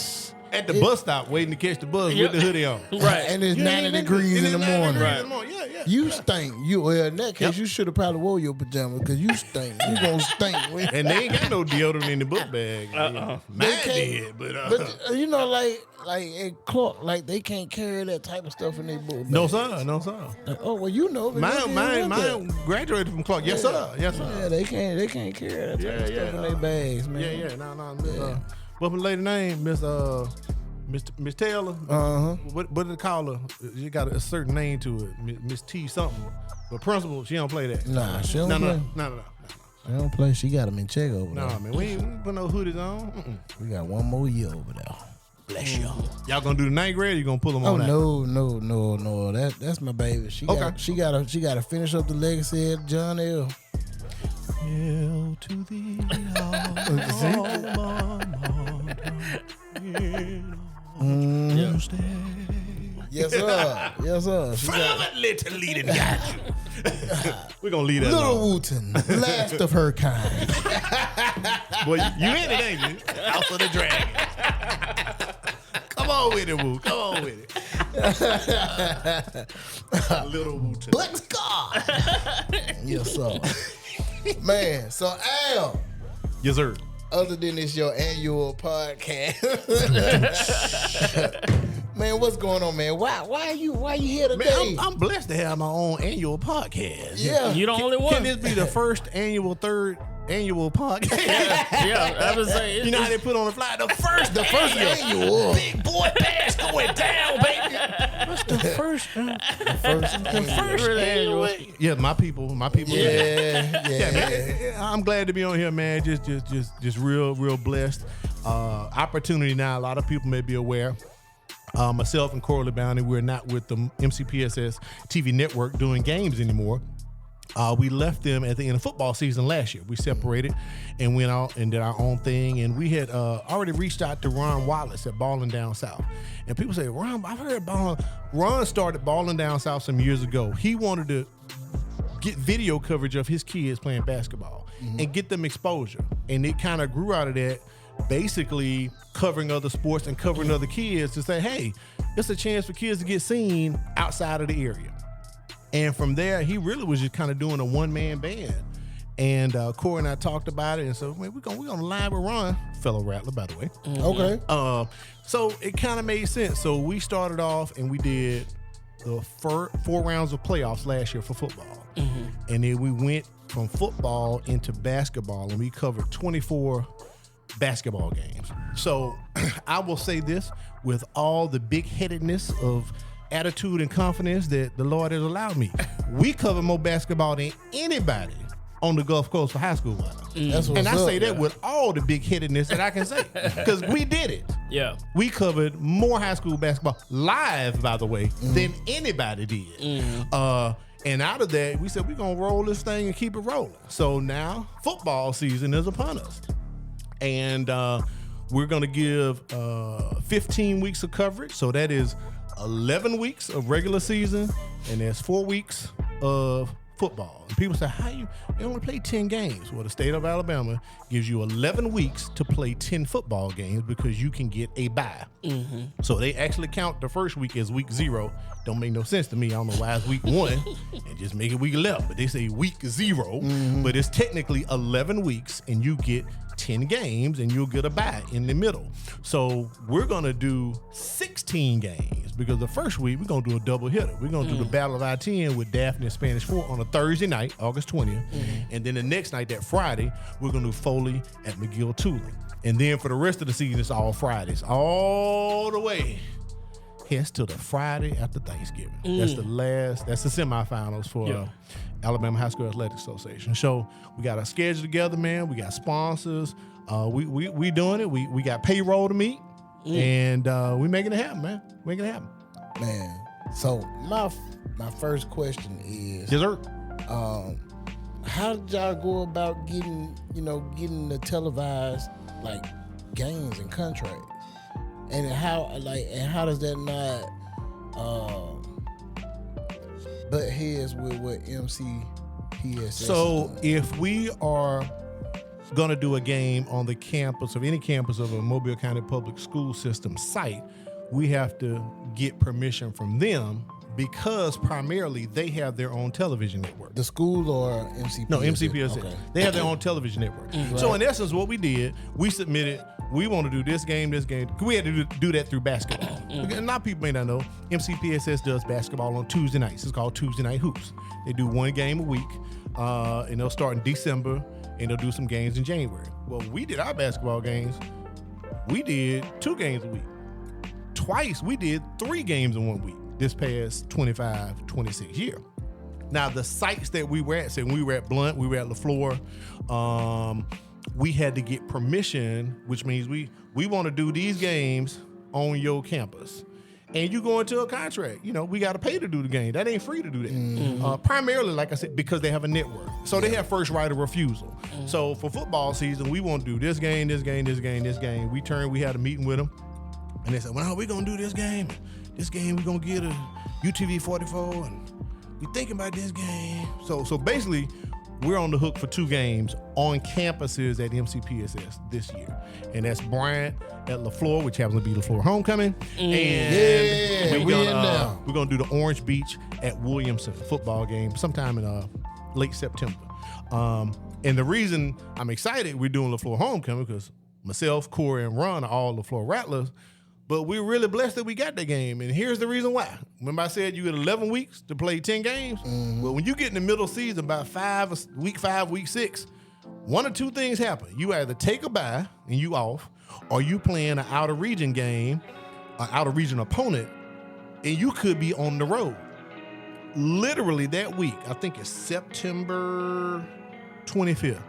At the bus stop, waiting to catch the bus with the hoodie on. Right. And it's You 90 ain't been- degrees and in the it's 90 morning. degrees in the morning. Yeah. You stink. In that case, you should have probably wore your pajamas because you stink. You gonna stink. And they ain't got no deodorant in the book bag. Uh-uh. Mine They did, but But you know, like at Clark, like they can't carry that type of stuff in their book bag. no sir. Like, oh well, you know. Mine graduated from Clark. Yes, sir. Yes, Yeah, sir. they can't carry that type of stuff in their bags, man. Yeah. No. What's my lady name? Miss Taylor. What did they call her? She got a certain name to it. Miss T something. But principal, she don't play that. Nah, she don't play. No. She don't play. She got them in check over there. No, man. We ain't put no hoodies on. We got one more year over there. Bless y'all. Y'all gonna do the 9th grade or you gonna pull them Oh on that? no. That's my baby. She gotta finish up the legacy of John L. Hail to thee, Yes, sir. Yes, sir. She got fervently to lead and guide you. We're gonna leave that Little alone. Wooten, last of her kind. Boy, you in it, ain't you? House of the Dragon. Come on with it, Woo. Come on with it. Little Woo. But God. Yes, sir. Man, so Al, Yes, sir. other than this your annual podcast, man, what's going on, man? Why you here today? Man, I'm blessed to have my own annual podcast. yeah. You the only Can one. this be the third annual podcast? Yeah, I would say You know how they put on the flyer? The first annual. Big boy pass going down, baby. What's the first? First annual. Yeah, my people. Yeah. Yeah, man. I'm glad to be on here, man. Just real blessed. Opportunity now. A lot of people may be aware. Myself and Corley Bounty, we're not with the MCPSS TV network doing games anymore. We left them at the end of football season last year. We separated and went out and did our own thing. And we had already reached out to Ron Wallace at Ballin' Down South. And people say, Ron, I've heard Ron started Ballin' Down South some years ago. He wanted to get video coverage of his kids playing basketball and get them exposure. And it kind of grew out of that, basically covering other sports and covering other kids to say, hey, it's a chance for kids to get seen outside of the area. And from there, he really was just kind of doing a one-man band. And Corey and I talked about it, and so man, we're gonna line with Ron, fellow rattler, by the way. Okay. So it kind of made sense. So we started off and we did the 4 rounds of playoffs last year for football, and then we went from football into basketball, and we covered 24 basketball games. So I will say this with all the big-headedness of attitude and confidence that the Lord has allowed me. We cover more basketball than anybody on the Gulf Coast for high school wise. That's what's And I up. say that with all the big-headedness that I can say because we did it. Yeah. We covered more high school basketball live, by the way, than anybody did. And out of that, we said we're going to roll this thing and keep it rolling. So now football season is upon us. And we're going to give 15 weeks of coverage. So that is 11 weeks of regular season, and there's 4 weeks of football. And people say, they only play 10 games. Well, the state of Alabama gives you 11 weeks to play 10 football games because you can get a bye. So they actually count the first week as week 0. Don't make no sense to me. I don't know why it's week 1 and just make it week 11. But they say week 0, but it's technically 11 weeks and you get 10 games and you'll get a bye in the middle. So we're going to do 16 games because the first week we're going to do a double hitter. We're going to do the Battle of I-10 with Daphne and Spanish Fort on a Thursday night, August 20th. And then the next night, that Friday, we're going to do Foley at McGill Tulane. And then for the rest of the season, it's all Fridays, all the way. Hence to the Friday after Thanksgiving. That's the semifinals for Alabama High School Athletic Association. So we got our schedule together, man. We got sponsors. We doing it. We got payroll to meet, and we making it happen, man. Making it happen. Man. So my first question is, Yes, sir. how did y'all go about getting the televised like games and contracts? And how does that not butt heads with what MCPSS? So if we are going to do a game on the campus of any campus of a Mobile County Public School System site, we have to get permission from them because primarily they have their own television network. The school or MCPSS? No, MCPSS. Okay. They have their own television network. So in essence, what we did, we submitted, we want to do this game. We had to do that through basketball. A lot of people may not know, MCPSS does basketball on Tuesday nights. It's called Tuesday Night Hoops. They do one game a week, and they'll start in December, and they'll do some games in January. Well, we did our basketball games. We did 2 games a week. Twice, we did 3 games in 1 week this past 25-26 year. Now, the sites that we were at, say we were at Blount, we were at LaFleur, we had to get permission, which means we want to do these games on your campus. And you go into a contract. You know, we got to pay to do the game. That ain't free to do that. Primarily, like I said, because they have a network. So they have first right of refusal. So for football season, we want to do this game, this game, this game, this game. We had a meeting with them. And they said, well, we're going to do this game. This game, we're going to get a UTV 44. And we thinking about this game. So basically, we're on the hook for 2 games on campuses at MCPSS this year. And that's Bryant at LaFleur, which happens to be LaFleur Homecoming. And we're going to do the Orange Beach at Williamson football game sometime in late September. And the reason I'm excited we're doing LaFleur Homecoming because myself, Corey, and Ron are all LaFleur Rattlers. But we're really blessed that we got that game. And here's the reason why. Remember I said you get 11 weeks to play 10 games? Well, when you get in the middle season, about week 5, week 6, one or two things happen. You either take a bye and you off, or you playing an out-of-region game, an out-of-region opponent, and you could be on the road. Literally that week, I think it's September 25th,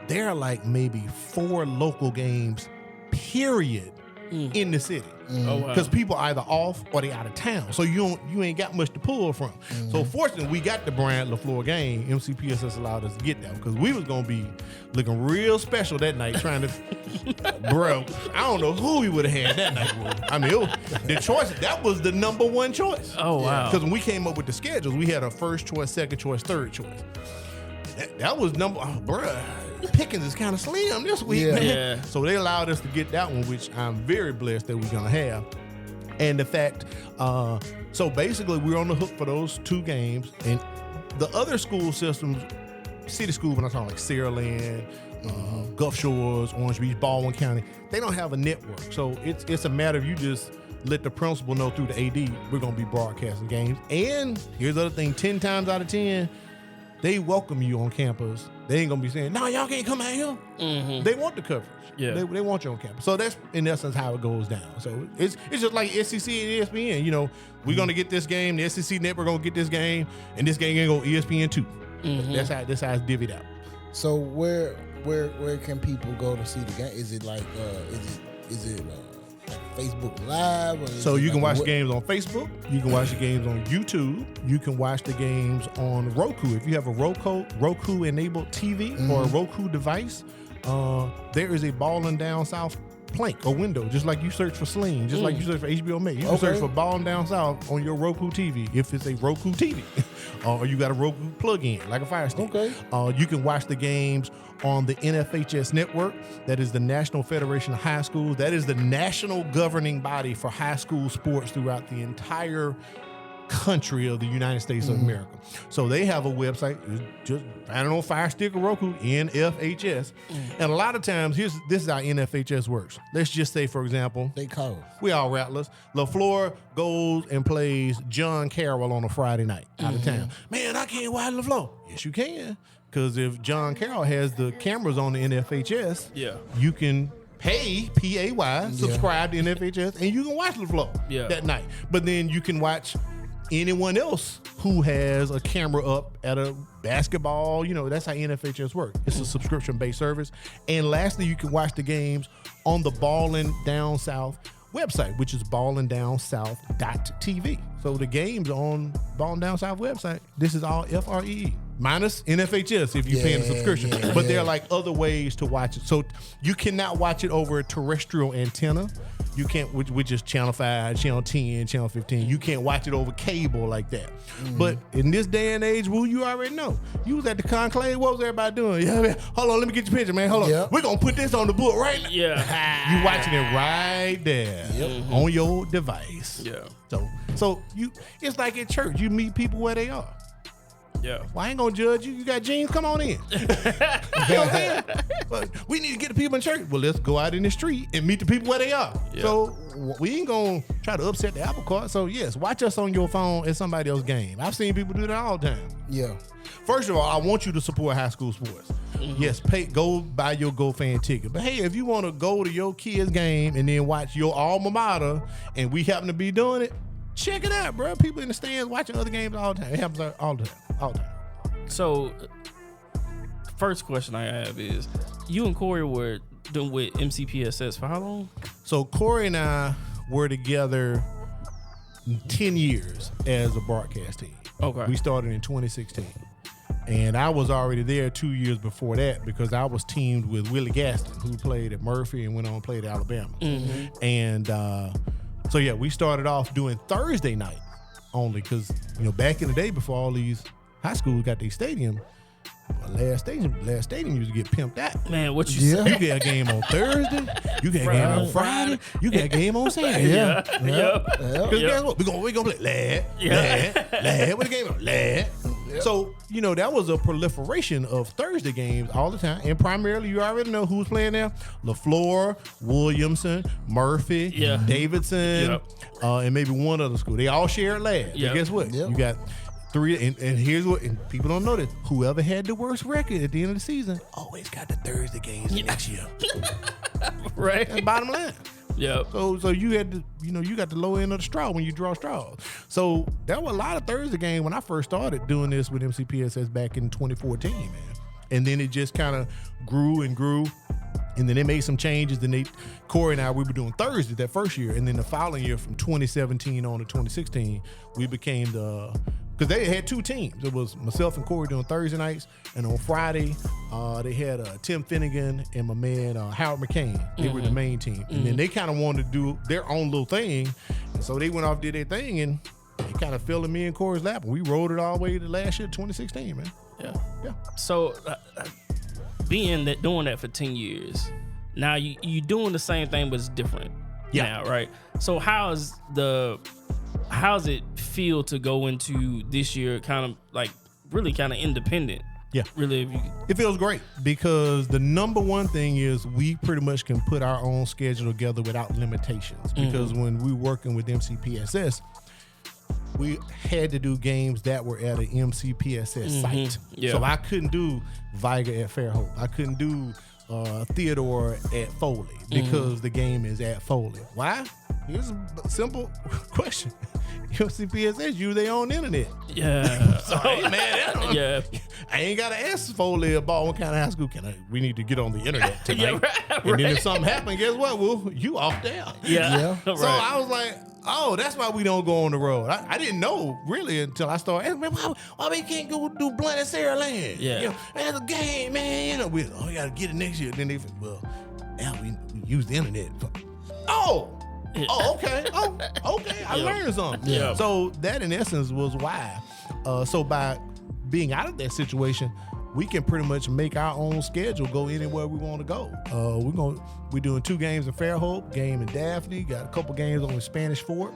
there are like maybe 4 local games, period, in the city. Oh, wow. Because people are either off or they out of town. So you ain't got much to pull from. So fortunately, we got the Bryant LaFleur game. MCPSS allowed us to get that because we was going to be looking real special that night trying to, bro, I don't know who we would have had that night with. I mean, the choice, that was the number 1 choice. Oh, wow. Because when we came up with the schedules, we had a first choice, second choice, third choice. That was bruh. Pickings is kind of slim this week, man. Yeah. So they allowed us to get that one, which I'm very blessed that we're gonna have. And the fact, so basically we're on the hook for those 2 games. And the other school systems, city schools, when I talk like Saraland, Gulf Shores, Orange Beach, Baldwin County, they don't have a network. So it's a matter of you just let the principal know through the AD, we're gonna be broadcasting games. And here's the other thing, 10 times out of 10, they welcome you on campus. They ain't gonna be saying, no, y'all can't come out here. They want the coverage. Yeah. They want you on campus. So that's in essence how it goes down. So it's just like SEC and ESPN. You know, we're gonna get this game, the SEC network gonna get this game, and this game gonna go ESPN too. That's how it's divvied out. So where can people go to see the game? Is it like is it like Facebook Live? Or So you can watch games on Facebook. You can watch the games on YouTube. You can watch the games on Roku. If you have a Roku-enabled TV or a Roku device, there is a Ballin' Down South plank or window, just like you search for Sling, just like you search for HBO Max. You can search for Ballin' Down South on your Roku TV if it's a Roku TV. Or you got a Roku plug-in, like a Fire Stick. You can watch the games on the NFHS network. That is the National Federation of High Schools. That is the national governing body for high school sports throughout the entire country of the United States of America. So they have a website. Just I don't know, Fire Stick or Roku, NFHS. And a lot of times, this is how NFHS works. Let's just say, for example, they call. We all Rattlers. LaFleur goes and plays John Carroll on a Friday night out of town. Man, I can't watch LaFleur. Yes, you can. Because if John Carroll has the cameras on the NFHS, you can pay, P-A-Y, subscribe to NFHS, and you can watch LaFleur that night. But then you can watch anyone else who has a camera up at a basketball. You know, that's how NFHS works. It's a subscription-based service. And lastly, you can watch the games on the Ballin' Down South website, which is ballinddownsouth.tv. So the games on Ballin' Down South website, this is all FREE. minus NFHS if you're paying a subscription. But there are like other ways to watch it. So you cannot watch it over a terrestrial antenna. You can't, which is Channel 5, Channel 10, Channel 15. You can't watch it over cable like that. But in this day and age, Woo, you already know. You was at the conclave. What was everybody doing? Yeah, man. Hold on, let me get your picture, man. Hold on. We're going to put this on the book right now. Yeah. You watching it right there on your device. Yeah. So you, it's like at church. You meet people where they are. Yeah. Well, I ain't gonna judge you. You got jeans, come on in. You know what I'm saying? But we need to get the people in church. Well, let's go out in the street and meet the people where they are. Yeah. So we ain't gonna try to upset the apple cart. So yes, watch us on your phone at somebody else's game. I've seen people do that all the time. Yeah. First of all, I want you to support high school sports. Yes, go buy your GoFan ticket. But hey, if you want to go to your kid's game and then watch your alma mater, and we happen to be doing it, check it out, bro. People in the stands watching other games all the time. It happens all the time. So, first question I have is, you and Corey were doing with MCPSS for how long? So Corey and I were together 10 years as a broadcast team. Okay. We started in 2016. And I was already there 2 years before that because I was teamed with Willie Gaston, who played at Murphy and went on to play at Alabama. And so, yeah, we started off doing Thursday night only because, back in the day before all these high schools got their stadium, last stadium used to get pimped out. Man, what you say? You get a game on Thursday, you get a game on Friday, you get a game on Saturday. Because guess what? We're gonna play lad. What the game on? Lad. So, that was a proliferation of Thursday games all the time. And primarily, you already know who's playing there. LaFleur, Williamson, Murphy, Davidson, and maybe one other school. They all shared lad. But guess what? You got three, and here's what, and people don't know this, whoever had the worst record at the end of the season always got the Thursday games next year. Right. That's bottom line. Yep. So you had to, you got the low end of the straw when you draw straws. So there were a lot of Thursday games when I first started doing this with MCPSS back in 2014, man. And then it just kind of grew and grew. And then they made some changes. Then Corey and I, we were doing Thursday that first year. And then the following year from 2017 on to 2016, we became because they had two teams. It was myself and Corey doing Thursday nights. And on Friday, they had Tim Finnegan and my man Howard McCain. They were the main team. And then they kind of wanted to do their own little thing. And so they went off, did their thing, and they kind of fell in me and Corey's lap. And we rode it all the way to last year, 2016, man. Yeah. So, doing that for 10 years, now you doing the same thing, but it's different now, right? So how's it feel to go into this year kind of like really kind of independent? Yeah. Really, it feels great because the number one thing is we pretty much can put our own schedule together without limitations. Because when we working with MCPSS, we had to do games that were at an MCPSS site. Yeah. So I couldn't do Viga at Fairhope. I couldn't do Theodore at Foley because the game is at Foley. Why? Here's a simple question. MCPSS use their own internet. Yeah. So I ain't mad at them. I ain't got to ask Foley about what kind of high school we need to get on the internet tonight. Right. And then if something happened, guess what? Well, you off there. Yeah. So I was like, oh, that's why we don't go on the road. I didn't know really until I started asking, man, why we can't go do Blunt at Sarah Land? Yeah. Man, it's a game, man. We got to get it next year. Then they said, well, yeah, we use the internet. Okay. Okay. I learned something. Yeah. So that in essence was why. So by being out of that situation, we can pretty much make our own schedule, go anywhere we want to go. We're doing 2 games in Fairhope, game in Daphne, got a couple games on in Spanish Fort.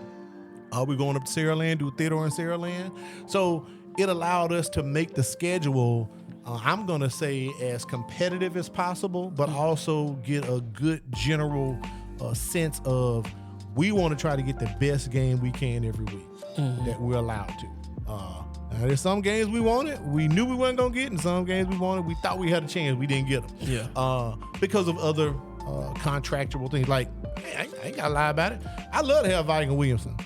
We're going up to Saraland, do Theodore and Saraland. So it allowed us to make the schedule, I'm going to say, as competitive as possible, but also get a good general sense of we want to try to get the best game we can every week that we're allowed to. Now, there's some games we wanted, we knew we weren't going to get, and some games we wanted, we thought we had a chance, we didn't get them. Yeah. Because of other contractual things. Like, hey, I ain't got to lie about it. I love to have Viking Williamson.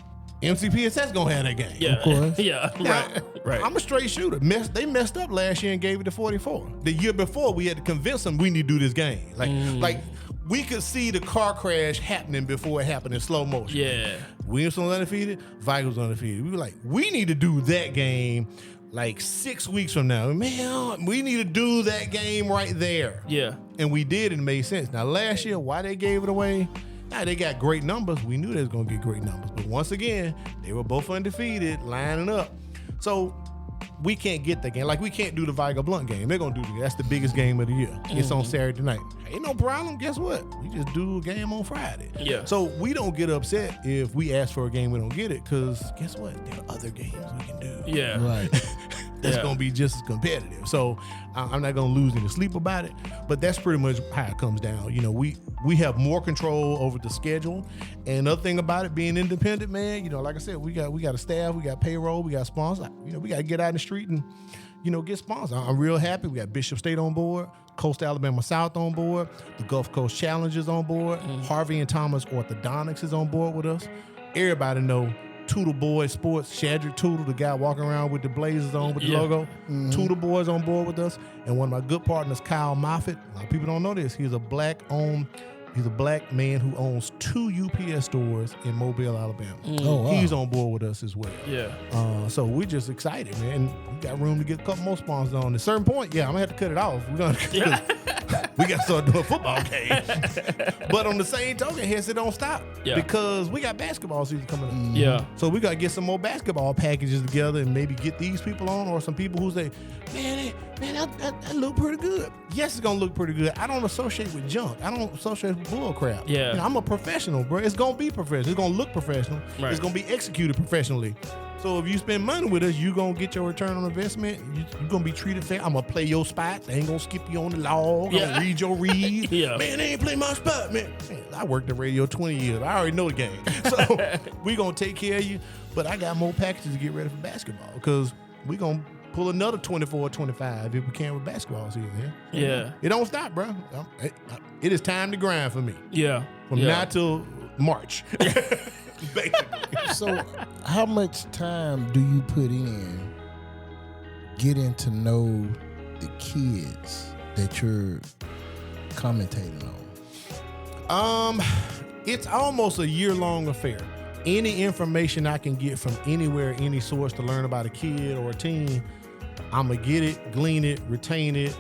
MCPSS going to have that game. Yeah. Of course. Yeah. Now, Right. I'm a straight shooter. They messed up last year and gave it to 44. The year before, we had to convince them we need to do this game. Like we could see the car crash happening before it happened in slow motion. Yeah. Williamson was undefeated. Vikings was undefeated. We were like, we need to do that game like 6 weeks from now, man, we need to do that game right there. Yeah. And we did, and it made sense. Now, last year, why they gave it away? Now, they got great numbers. We knew they was going to get great numbers. But once again, they were both undefeated, lining up. So we can't get that game. Like, we can't do the Vigo Blunt game. They're going to do that's the biggest game of the year. It's on Saturday night. Ain't no problem. Guess what? We just do a game on Friday. Yeah. So we don't get upset if we ask for a game, we don't get it, because guess what? There are other games we can do. Yeah. Right. That's Yeah. going to be just as competitive. So I'm not going to lose any sleep about it. But that's pretty much how it comes down. You know, we have more control over the schedule. And another thing about it being independent, man, you know, like I said, we got a staff, we got payroll, we got sponsors. You know, we got to get out in the street and, you know, get sponsors. I'm real happy. We got Bishop State on board, Coastal Alabama South on board, the Gulf Coast Challengers on board, Harvey and Thomas Orthodontics is on board with us. Everybody know Tootle Boys Sports, Shadrick Tootle, the guy walking around with the blazers on with the logo. Tootle Boys on board with us. And one of my good partners, Kyle Moffitt. A lot of people don't know this. He's a black man who owns 2 UPS stores in Mobile, Alabama. Oh, wow. He's on board with us as well. Yeah. So we're just excited, man. And we got room to get a couple more sponsors on. At a certain point, yeah, I'm gonna have to cut it off. We're gonna we got to start doing football games. But on the same token, hence it don't stop. Yeah. Because we got basketball season coming up. Yeah. So we got to get some more basketball packages together and maybe get these people on, or some people who say, man, that look pretty good. Yes, it's going to look pretty good. I don't associate with junk. I don't associate with bull crap. Yeah. You know, I'm a professional, bro. It's going to be professional. It's going to look professional. Right. It's going to be executed professionally. So if you spend money with us, you're going to get your return on investment. You're going to be treated fair. I'm going to play your spots. I ain't going to skip you on the log. I'm going to read your read. Yeah. Man, they ain't play my spot, man. I worked the radio 20 years. I already know the game. So we going to take care of you. But I got more packages to get ready for basketball, because we going to pull another 24-25 if we can with basketball season. Yeah. It don't stop, bro. It is time to grind for me. Yeah. From yeah. now till March. Basically. So, how much time do you put in getting to know the kids that you're commentating on? It's almost a year-long affair. Any information I can get from anywhere, any source to learn about a kid or a team, I'm gonna get it, glean it, retain it.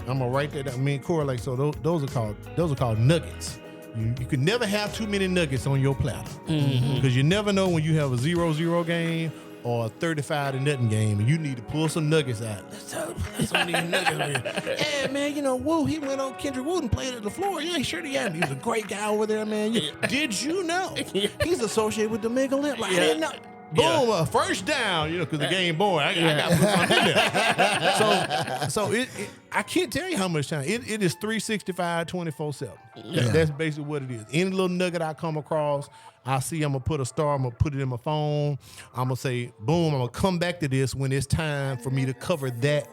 I'm gonna write that down. I mean, correlate. So those are called nuggets. You can never have too many nuggets on your platter, because you never know when you have a 0-0 game or a 35-0 game, and you need to pull some nuggets out. Let's play some of these nuggets, man. Yeah, man, you know, Woo, he went on Kendrick Wooten, played at the floor. Yeah, sure he had. He was a great guy over there, man. Did you know he's associated with Domingo Limp? Like, I didn't know. Boom, first down, you know, because the game boring. I got to put something in there. So I can't tell you how much time. It is 365, 24/7. That's basically what it is. Any little nugget I come across, I see, I'm going to put a star, I'm going to put it in my phone. I'm going to say, boom, I'm going to come back to this when it's time for me to cover that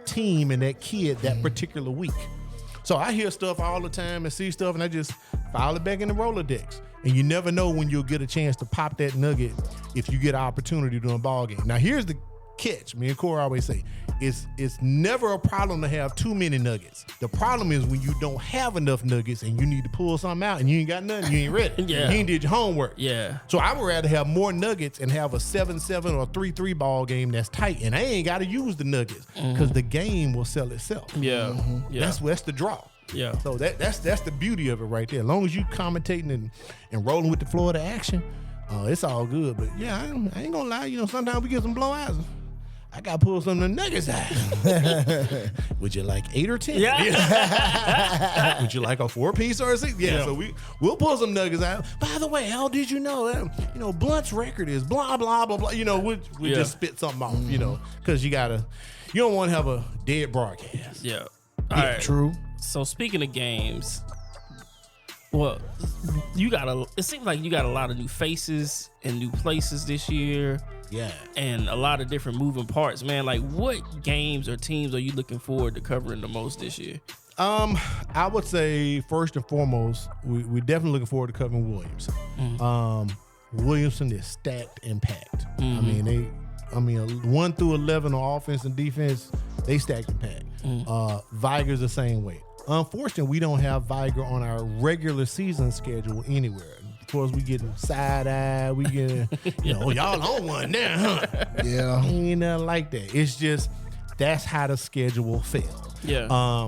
team and that kid that particular week. So I hear stuff all the time and see stuff, and I just file it back in the Rolodex. And you never know when you'll get a chance to pop that nugget if you get an opportunity during a ball game. Now, here's the catch. Me and Corey always say, it's never a problem to have too many nuggets. The problem is when you don't have enough nuggets and you need to pull something out and you ain't got nothing, you ain't ready. Yeah. You ain't did your homework. Yeah. So I would rather have more nuggets and have a 7-7 or 3-3 ball game that's tight, and I ain't got to use the nuggets because the game will sell itself. Yeah. Yeah. That's the draw. Yeah. So that's the beauty of it right there. As long as you commentating and rolling with the flow of the action, it's all good. But yeah, I ain't gonna lie. You know, sometimes we get some blowouts. I gotta pull some of the nuggets out. Would you like 8 or 10? Yeah. Would you like a 4-piece or a 6? Yeah. So we'll pull some nuggets out. By the way, how did you know that? You know, Blunt's record is blah blah blah blah. You know, we just spit something off. You know, because you don't want to have a dead broadcast. Yeah. All right. True. So speaking of games, well, it seems like you got a lot of new faces and new places this year. Yeah. And a lot of different moving parts, man. Like, what games or teams are you looking forward to covering the most this year? I would say first and foremost, we're definitely looking forward to covering Williams. Williamson is stacked and packed. I mean, 1 through 11 on offense and defense, they stacked and packed. Viger's the same way. Unfortunately, we don't have Viger on our regular season schedule anywhere. Of course, we getting side eye. We getting, y'all on one now, huh? Yeah. Ain't nothing like that. It's just that's how the schedule fell. Yeah.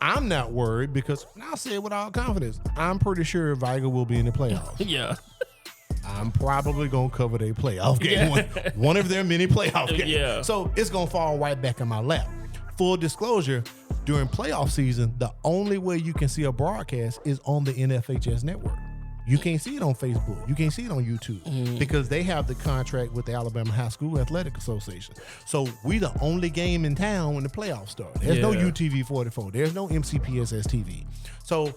I'm not worried because, and I'll say it with all confidence, I'm pretty sure Vigo will be in the playoffs. Yeah. I'm probably going to cover their playoff game, one of their many playoff games. Yeah. So it's going to fall right back in my lap. Full disclosure, during playoff season, the only way you can see a broadcast is on the NFHS network. You can't see it on Facebook. You can't see it on YouTube because they have the contract with the Alabama High School Athletic Association. So we the only game in town when the playoffs start. There's no UTV 44. There's no MCPSS TV. So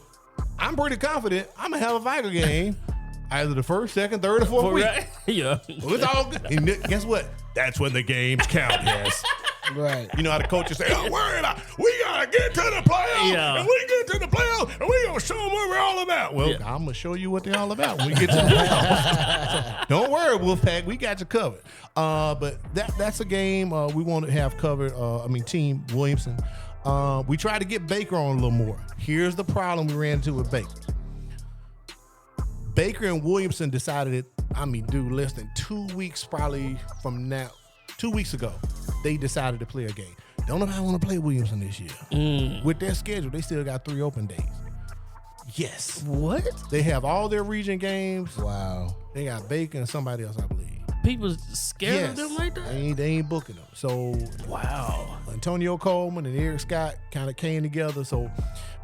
I'm pretty confident I'm going to have a Vigo game either the first, second, third, or fourth week. Right? Yeah. Well, it's all good. And guess what? That's when the games count, yes. Right. You know how the coaches say, "Oh, worry about, we gotta get to the playoffs, and we get to the playoffs, and we gonna show them what we're all about." Well, I'm gonna show you what they're all about when we get to the playoffs. So don't worry, Wolfpack, we got you covered. But that's a game we want to have covered. Team Williamson. We tried to get Baker on a little more. Here's the problem we ran into with Baker. Baker and Williamson decided less than 2 weeks probably from now. 2 weeks ago, they decided to play a game. Don't nobody want to play Williamson this year. With their schedule, they still got 3 open days. Yes. What? They have all their region games. Wow. They got Baker and somebody else, I believe. People scared of them like that? They ain't booking them. So, wow. Antonio Coleman and Eric Scott kind of came together. So,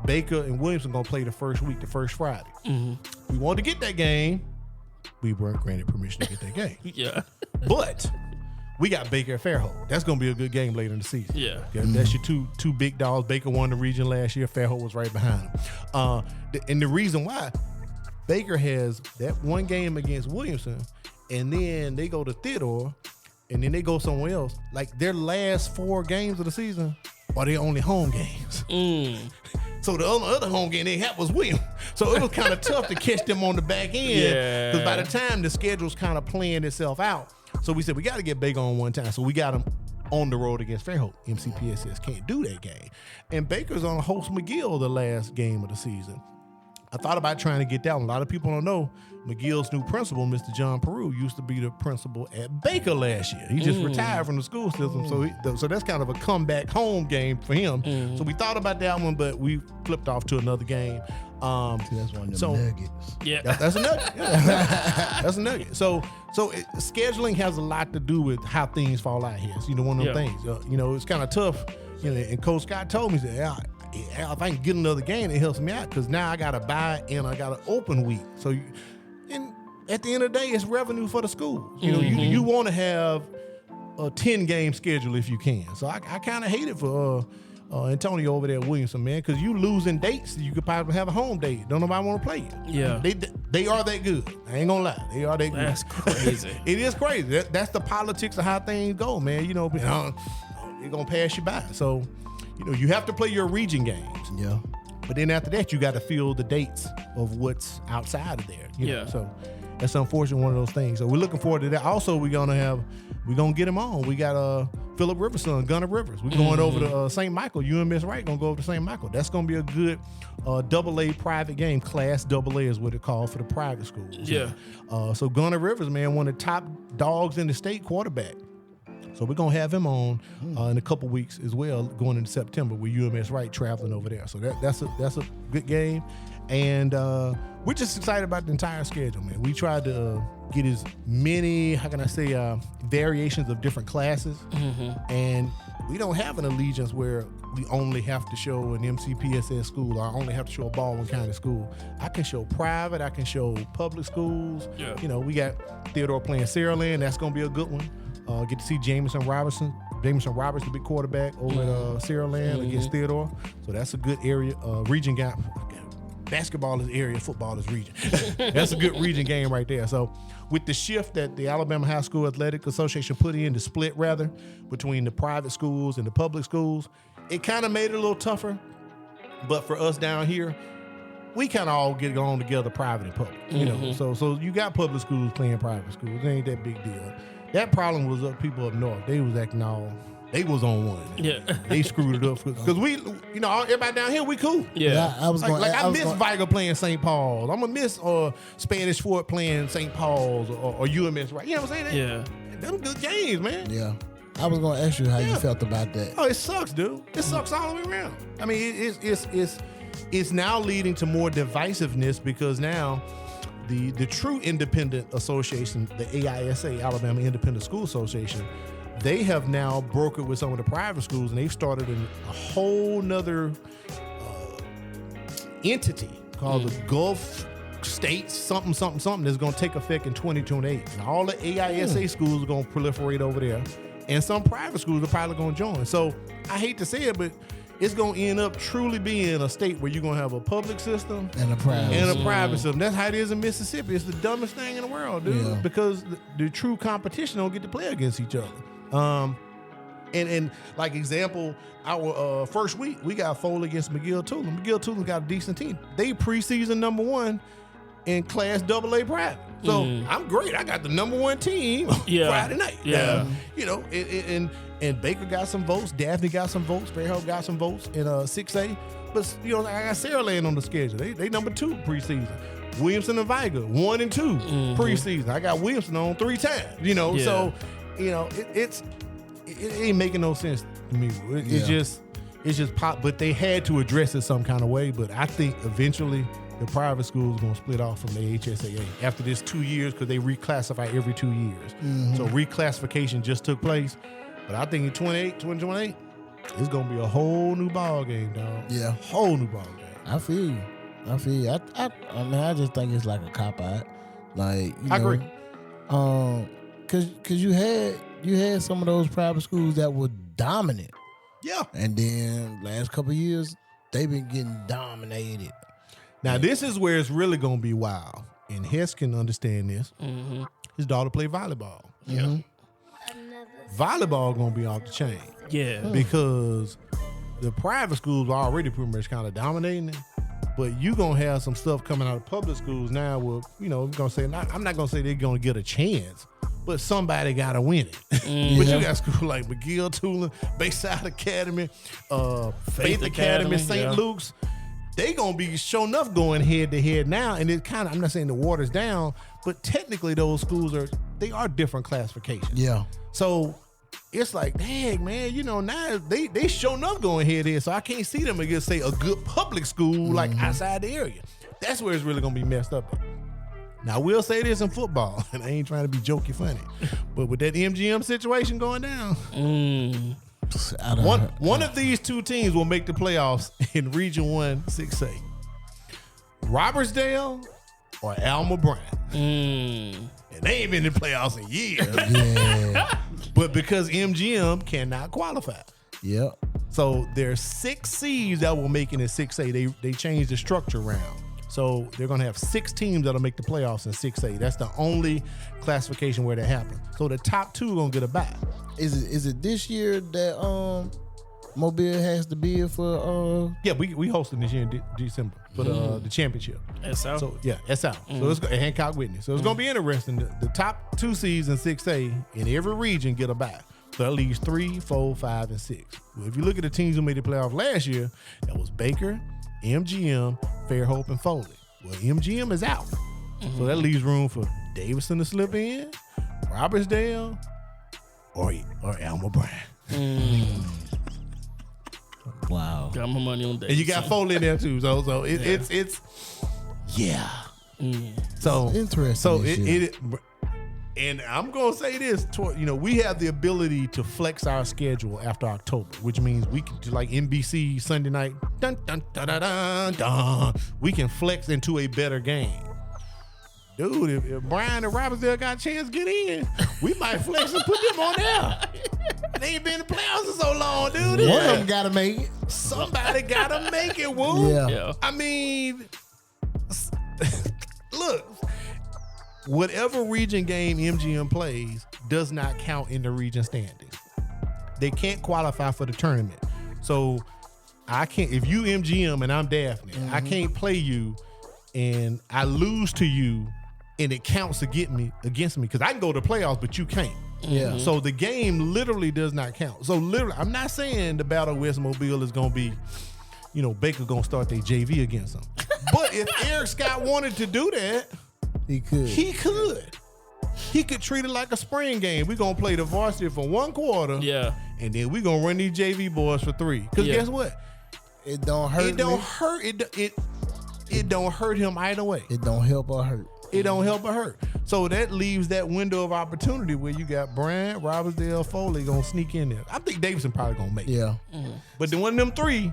Baker and Williamson going to play the first week, the first Friday. We wanted to get that game. We weren't granted permission to get that game. Yeah. But we got Baker at Fairhope. That's going to be a good game later in the season. Yeah. That's your two big dogs. Baker won the region last year. Fairhope was right behind him. And the reason why, Baker has that one game against Williamson, and then they go to Theodore, and then they go somewhere else. Like their last 4 games of the season are their only home games. So the other home game they had was William. So it was kind of tough to catch them on the back end. Because by the time the schedule's kind of playing itself out, so we said we got to get Baker on one time. So we got them on the road against Fairhope. MCPSS can't do that game. And Baker's on host McGill the last game of the season. I thought about trying to get that one. A lot of people don't know McGill's new principal, Mr. John Peru, used to be the principal at Baker last year. He just retired from the school system, so that's kind of a comeback home game for him. So we thought about that one, but we flipped off to another game. See, that's one of them nuggets. Yeah. That's a nugget. Yeah. That's a nugget. So scheduling has a lot to do with how things fall out here. It's, one of them things. It's kind of tough. And Coach Scott told me, he said, if I can get another game, it helps me out because now I got a bye and I got an open week. So, and at the end of the day, it's revenue for the school. You want to have a 10-game schedule if you can. So I kind of hate it for Antonio over there at Williamson, man, because you losing dates. You could probably have a home date. Don't nobody want to play you. Yeah. They are that good. I ain't gonna lie. They are that good. That's crazy. It is crazy. That's the politics of how things go, man. They're gonna pass you by. So, you have to play your region games. Yeah. But then after that, you got to fill the dates of what's outside of there. You know? So that's unfortunately one of those things. So we're looking forward to that. Also, we're gonna get him on. We got Philip Rivers' son, Gunnar Rivers. We're going over to St. Michael. UMS Wright gonna go over to St. Michael. That's gonna be a good AA private game. Class AA is what it called for the private schools. Yeah. So Gunnar Rivers, man, one of the top dogs in the state quarterback. So we're going to have him on in a couple weeks as well, going into September with UMS Wright traveling over there. So that's a good game. And we're just excited about the entire schedule, man. We tried to get as many, variations of different classes. And we don't have an allegiance where we only have to show an MCPSS school or I only have to show a Baldwin County school. I can show private. I can show public schools. Yeah. We got Theodore playing Saraland. That's going to be a good one. Get to see Jameson Roberts, the big quarterback over at Saraland against Theodore. So that's a good area. Region gap. Basketball is area, football is region. That's a good region game right there. So with the shift that the Alabama High School Athletic Association put in, the split rather, between the private schools and the public schools, it kind of made it a little tougher. But for us down here, we kind of all get on together private and public. So you got public schools playing private schools. It ain't that big deal. That problem was up people up north. They was acting all They was on one. Yeah. They screwed it up because we, everybody down here, we cool. Yeah. I was going. I miss Vigo playing St. Paul's. I'm gonna miss Spanish Fort playing St. Paul's or UMS, right? You know what I'm saying? Yeah. Them good games, man. Yeah. I was going to ask you how you felt about that. Oh, it sucks, dude. It sucks all the way around. I mean, it's now leading to more divisiveness because now the true independent association, the AISA, Alabama Independent School Association, they have now brokered with some of the private schools and they've started a whole nother entity called the Gulf States something that's going to take effect in 2028. And all the AISA schools are going to proliferate over there. And some private schools are probably going to join. So I hate to say it, but it's going to end up truly being a state where you're going to have a public system And a private. system. That's how it is in Mississippi. It's the dumbest thing in the world, dude. Yeah. Because the true competition don't get to play against each other. And like example, our first week, we got Foley against McGill-Toolen. McGill-Toolen got a decent team. They preseason #1 in Class AA private. So I'm great. I got the #1 team Friday night. Yeah. And Baker got some votes. Daphne got some votes. Fairhope got some votes in 6A. But I got Sarah Land on the schedule. They #2 preseason. Williamson and Vigo 1 and 2 preseason. I got Williamson on 3 times. So it ain't making no sense to me. It's just pop. But they had to address it some kind of way. But I think eventually the private schools going to split off from the HSAA after this 2 years because they reclassify every 2 years. So reclassification just took place. But I think in 2028, it's going to be a whole new ball game, dog. Yeah. Whole new ball game. I feel you. I mean, I just think it's like a cop out. Like, I agree. Cause you had some of those private schools that were dominant. Yeah. And then last couple of years, they've been getting dominated. Now, this is where it's really going to be wild. And Hess can understand this. His daughter played volleyball. Yeah. Volleyball going to be off the chain. Yeah. Because the private schools are already pretty much kind of dominating it. But you going to have some stuff coming out of public schools now where, I'm going to say, I'm not going to say they're going to get a chance, but somebody got to win it. But you got schools like McGill-Toolen, Bayside Academy, Faith Academy, St. Luke's. They going to be sure enough going head to head now. And it kind of, I'm not saying the water's down, but technically those schools they are different classifications. Yeah. So it's like, dang, man, now they sure enough going head to head. So I can't see them against, say, a good public school like outside the area. That's where it's really going to be messed up. Now, I will say this in football, and I ain't trying to be jokey funny, but with that MGM situation going down, one of these two teams will make the playoffs in Region 1 6A. Robertsdale or Alma Bryant. And they ain't been in the playoffs in years. Yeah. But because MGM cannot qualify. Yep. So there's 6 seeds that will make it in 6A. They changed the structure around. So they're going to have 6 teams that'll make the playoffs in 6A. That's the only classification where that happens. So the top 2 are going to get a bye. Is it this year that Mobile has to bid for Yeah, we hosting this year in December for the championship. SL? So yeah, SL. So it's Hancock Whitney. So it's going to be interesting. The top 2 seeds in 6A in every region get a bye. So that leaves 3, 4, 5, and 6. Well, if you look at the teams who made the playoff last year, that was Baker, MGM, Fairhope, and Foley. Well, MGM is out. So that leaves room for Davidson to slip in, Robertsdale, or Alma Bryant. Wow. Got my money on Davidson. And you got Foley in there too. So it's yeah. So Interesting. So this year. and I'm gonna say this, we have the ability to flex our schedule after October, which means we can do like NBC Sunday night, dun, dun, dun, dun, dun, dun. We can flex into a better game. Dude, if Brian and Robertsdale got a chance to get in, we might flex and put them on there. They ain't been in the playoffs in so long, dude. One of them gotta make it. Somebody gotta make it, woo. Yeah. I mean, look, whatever region game MGM plays does not count in the region standings. They can't qualify for the tournament. So I can't, if you MGM and I'm Daphne, I can't play you and I lose to you and it counts against me because I can go to the playoffs, but you can't. Yeah. So the game literally does not count. So literally, I'm not saying the Battle of West Mobile is going to be, Baker going to start their JV against them. But if Eric Scott wanted to do that, He could. he could. He could treat it like a spring game. We're going to play the varsity for 1 quarter. Yeah. And then we're going to run these JV boys for 3. Because guess what? It don't hurt. It don't me. hurt. It don't hurt him either way. It don't help or hurt. It don't help or hurt. So that leaves that window of opportunity where you got Bryant, Robertsdale, Foley gonna sneak in there. I think Davidson probably gonna make it. Yeah. But then one of them 3,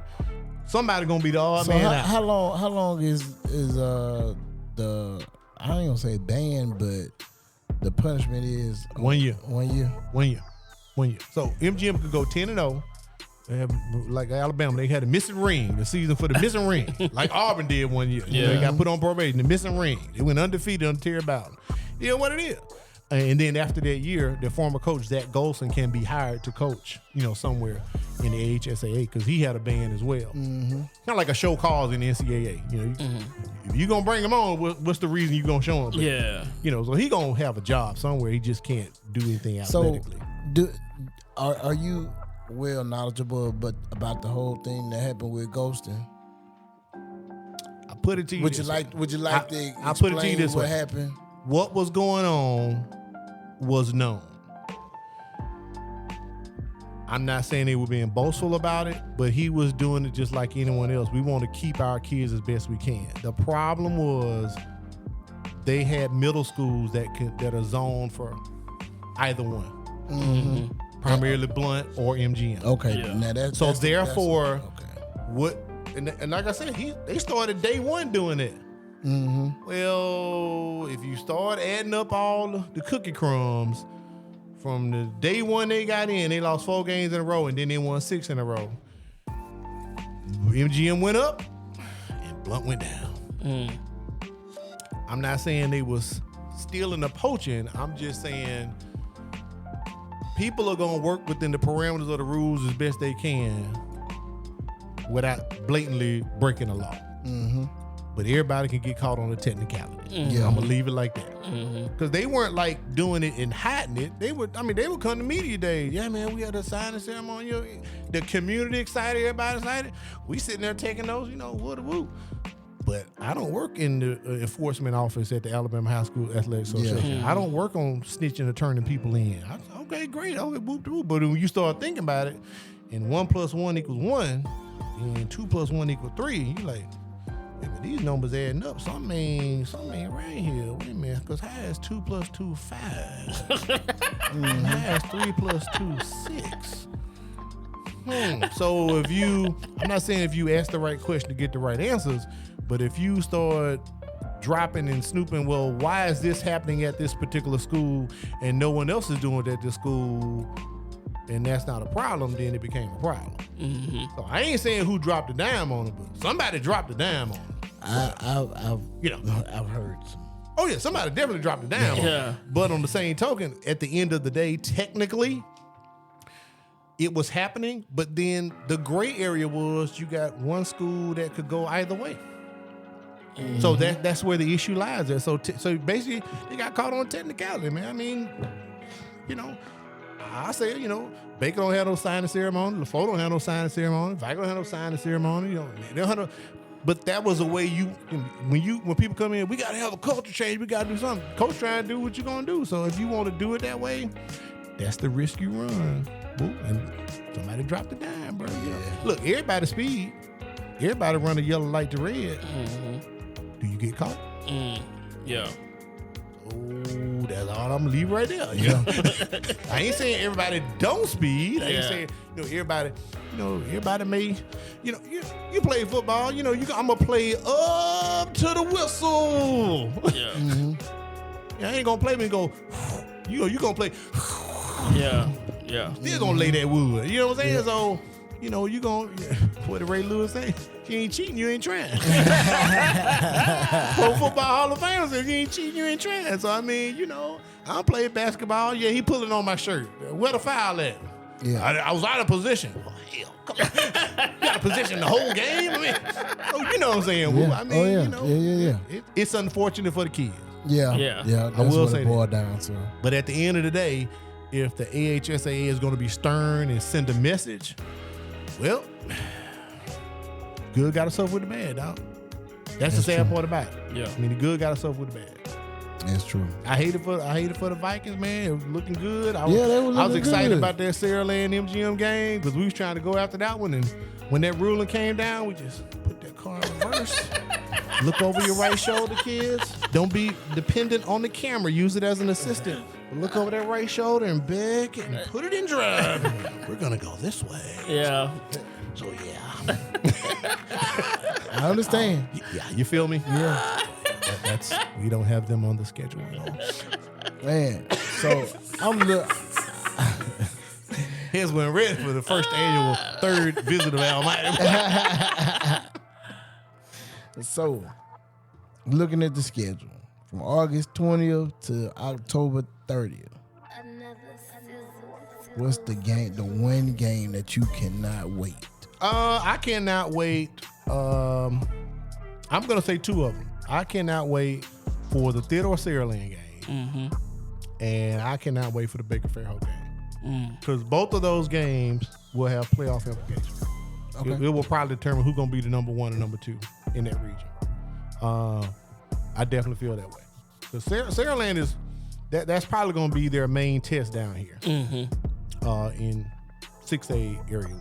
somebody gonna be the odd So man out. how long is the I ain't gonna say ban, but the punishment is 1 year. 1 year. 1 year. 1 year. So MGM could go 10-0. They have, like Alabama, they had a missing ring, the season for the missing ring, like Auburn did 1 year. Yeah. They got put on probation, the missing ring. They went undefeated under Terry Bowden. You know what it is. And then after that year, their former coach, Zach Golson, can be hired to coach, somewhere in the AHSAA because he had a ban as well. Kind of like a show cause in the NCAA. If you're going to bring him on, what's the reason you're going to show him? Yeah. So he going to have a job somewhere. He just can't do anything So athletically. are you well knowledgeable about the whole thing that happened with ghosting? I put it to you. Would this you way. like to I put it to you explain this what way. happened? What was going on was known. I'm not saying they were being boastful about it, but he was doing it just like anyone else. We want to keep our kids as best we can. The problem was they had middle schools that are zoned for either one, primarily Blunt or MGM. Okay, Yeah. now that's So that's therefore, okay. what? And like I said, they started day 1 doing it. Well, if you start adding up all the cookie crumbs from the day 1 they got in, they lost 4 games in a row, and then they won 6 in a row. MGM went up, and Blunt went down. I'm not saying they was stealing or poaching. I'm just saying people are gonna work within the parameters of the rules as best they can without blatantly breaking the law. But everybody can get caught on a technicality. Yeah. I'm gonna leave it like that. Because they weren't like doing it and hiding it. They would come to media days. Yeah, man, we had a signing ceremony. The community excited, everybody excited. We sitting there taking those, woo. But I don't work in the enforcement office at the Alabama High School Athletic Association. I don't work on snitching or turning people in. Okay, great. Okay, whoop, whoop. But when you start thinking about it, and 1 + 1 = 1, and 2 + 1 = 3, you like, but these numbers adding up. Something ain't right here. Wait a minute, because how is 2 + 2 5? How is 3 + 2 6? So I'm not saying if you ask the right question to get the right answers, but if you start dropping and snooping, well, why is this happening at this particular school and no one else is doing it at this school, and that's not a problem, then it became a problem. So I ain't saying who dropped the dime on it, but somebody dropped the dime on it. I've heard some. Oh yeah, somebody definitely dropped the dime on it. Yeah. But on the same token, at the end of the day, technically, it was happening. But then the gray area was you got one school that could go either way. So that's where the issue lies there. So basically, they got caught on technicality, man. I mean, I say, Baker don't have no signing ceremony. LaFleur don't have no signing ceremony. Vico don't have no signing ceremony. They don't have no. But that was a way when people come in, we got to have a culture change. We got to do something. Coach trying to do what you're going to do. So if you want to do it that way, that's the risk you run. Ooh, and somebody dropped the dime, bro. Look, everybody speed. Everybody run a yellow light to red. Do you get caught? Yeah. Oh, that's all I'm gonna leave right there. I ain't saying everybody don't speed. I ain't saying everybody. Everybody may. You play football. I'm gonna play up to the whistle. Yeah. I ain't gonna play me and go. You gonna play. Yeah. Yeah. Still gonna lay that wood. You know what I'm saying? So. You gonna what did Ray Lewis say? If you ain't cheating, you ain't trying. Pro Football Hall of Fame said, if you ain't cheating, you ain't trying. So I mean, I'm playing basketball. Yeah, he pulling on my shirt. Where the foul at? Yeah. I was out of position. Oh, hell, come on. You out of position the whole game? I mean, you know what I'm saying? Yeah. I mean, Yeah. It's unfortunate for the kids. Yeah. Yeah. That's I will what say it boiled down to. But at the end of the day, if the AHSAA is going to be stern and send a message, well, good got herself with the bad, dog. That's the sad part about it. Yeah. I mean, the good got herself with the bad. That's true. I hate it for the Vikings, man. It was looking good. I Yeah, they were was looking excited good. about that Saraland MGM game because we was trying to go after that one, and when that ruling came down, we just put that car in reverse. Look over your right shoulder, kids. Don't be dependent on the camera. Use it as an assistant. Look over that right shoulder and back it and put it in drive. We're gonna go this way. Yeah. So yeah, I understand. yeah. You feel me? Yeah. That's we don't have them on the schedule at all. Man, so Here's when ready for the first annual third visit of Almighty. So, looking at the schedule from August 20th to October 30th, what's the one game that you cannot wait? I cannot wait. I'm gonna say two of them. I cannot wait for the Theodore Saraland game, and I cannot wait for the Baker Fairhope game because both of those games will have playoff implications. Okay. It will probably determine who's gonna be the number one and number two in that region. I definitely feel that way because Saraland is that's probably gonna be their main test down here in 6A Area 1.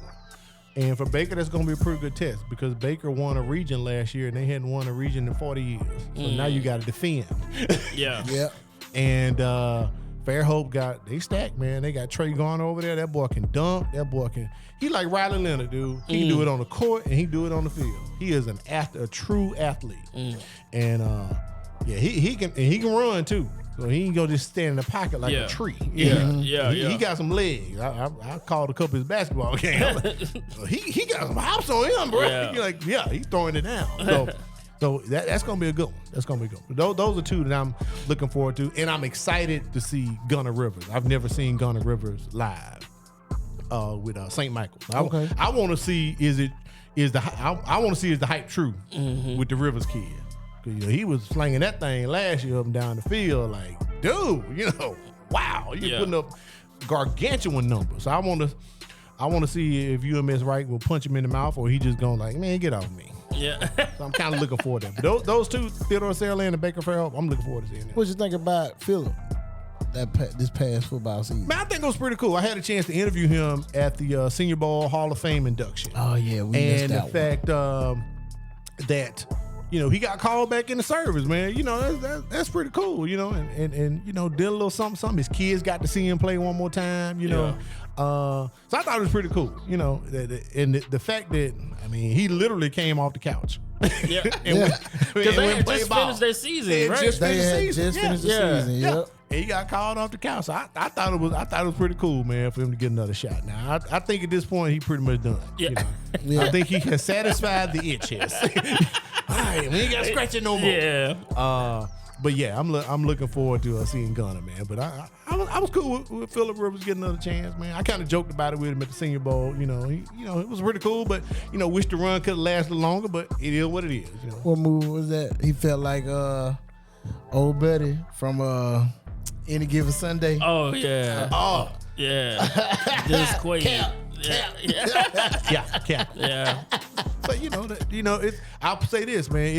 And for Baker, that's going to be a pretty good test because Baker won a region last year and they hadn't won a region in 40 years. So now you got to defend. Yeah. Yeah. And Fairhope they stacked, man. They got Trey Garner over there. That boy can dunk. That boy he like Riley Leonard, dude. He can do it on the court and he do it on the field. He is a true athlete. And yeah, he can run too. So he ain't gonna just stand in the pocket like a tree. He got some legs. I called a couple of his basketball games. he got some hops on him, bro. Yeah. He's throwing it down. So that's gonna be a good one. That's gonna be a good one. Those are two that I'm looking forward to, and I'm excited to see Gunnar Rivers. I've never seen Gunnar Rivers live with St. Michael. Okay. I want to see is the hype true with the Rivers kid. Cause he was slinging that thing last year up and down the field, like, dude, wow, you're putting up gargantuan numbers. So I want to see if UMS Wright will punch him in the mouth or he just going like, man, get off me. Yeah. So I'm kind of looking forward to that. But those two, Theodore Saraland and Baker Fairhope, I'm looking forward to seeing that. What you think about Phillip this past football season? Man, I think it was pretty cool. I had a chance to interview him at the Senior Bowl Hall of Fame induction. Oh yeah, we missed And the that one. fact that he got called back in the service, man. That's pretty cool, and did a little something. His kids got to see him play one more time, So I thought it was pretty cool, and the fact that, I mean, he literally came off the couch. Yeah. Because they had just finished their season, right? They had just finished the season. Yep. And he got called off the couch. So I thought it was pretty cool, man, for him to get another shot. Now I think at this point he pretty much done. Yeah. Yeah. I think he has satisfied the itch. All right, we ain't got to scratch it no more. Yeah. But yeah, I'm looking forward to seeing Gunnar, man. But I was cool with Phillip Rivers getting another chance, man. I kind of joked about it with him at the Senior Bowl. It was pretty cool, but wish the run could have lasted longer. But it is what it is. What movie was that? He felt like old Betty from Any Given Sunday. Oh yeah. Oh Yeah. Just Quaid. yeah. Yeah. But I'll say this, man.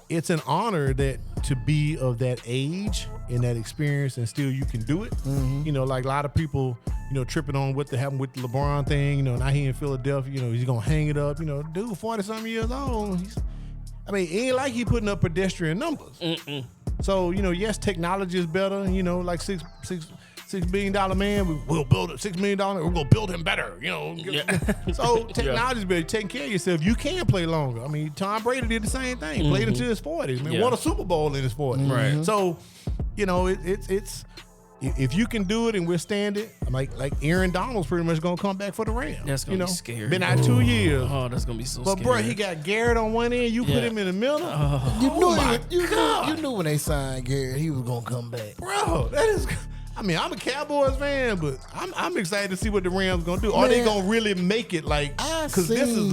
It's an honor that to be of that age and that experience, and still you can do it. Like a lot of people, tripping on what happened with the LeBron thing. Now he in Philadelphia. He's gonna hang it up. Dude, 40-something years old. It ain't like he putting up pedestrian numbers. So yes, technology is better. Like $6 billion man, we'll build it. $6 million, we're gonna build him better. So technology is better. Taking care of yourself, you can play longer. I mean, Tom Brady did the same thing. Played into his 40s, man. Yeah. Won a Super Bowl in his 40s. Right. So, it's if you can do it and withstand it, like Aaron Donald's pretty much gonna come back for the Rams. That's gonna be scary. Been out 2 years. Oh, that's gonna be so But scary. bro, he got Garrett on one end. You put him in the middle. You knew when they signed Garrett, he was gonna come back. Bro, that is. I'm a Cowboys fan, but I'm excited to see what the Rams gonna do. Are they gonna really make it because this is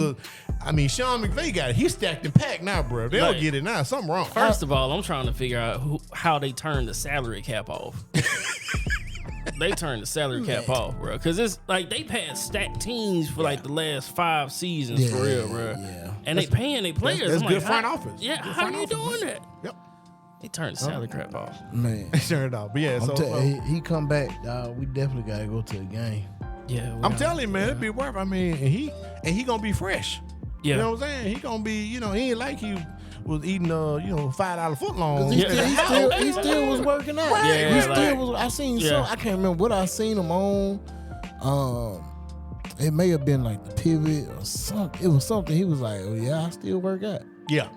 Sean McVay got it. He's stacked and packed now, bro. They don't get it now. Something wrong. First of all, I'm trying to figure out how they turn the salary cap off. they turned the salary cap off, bro. Because it's like they've had stacked teams for like the last 5 seasons for real, bro. Yeah. And they paying their players. That's I'm good like, front office. Yeah, Good how front you office. doing that? Yep. They turned the salary cap off. Man. Turn it off. But yeah, He come back, we definitely gotta go to the game. Yeah, I'm telling you, man, it'd be worth. I mean, and he gonna be fresh. Yeah. You know what I'm saying? He gonna be, he ain't like he was eating $5 foot long. He still was working out. Yeah, he like- still was. I seen some. I can't remember what I seen him on. It may have been like the pivot or something. It was something. He was like, "Oh yeah, I still work out." Yeah.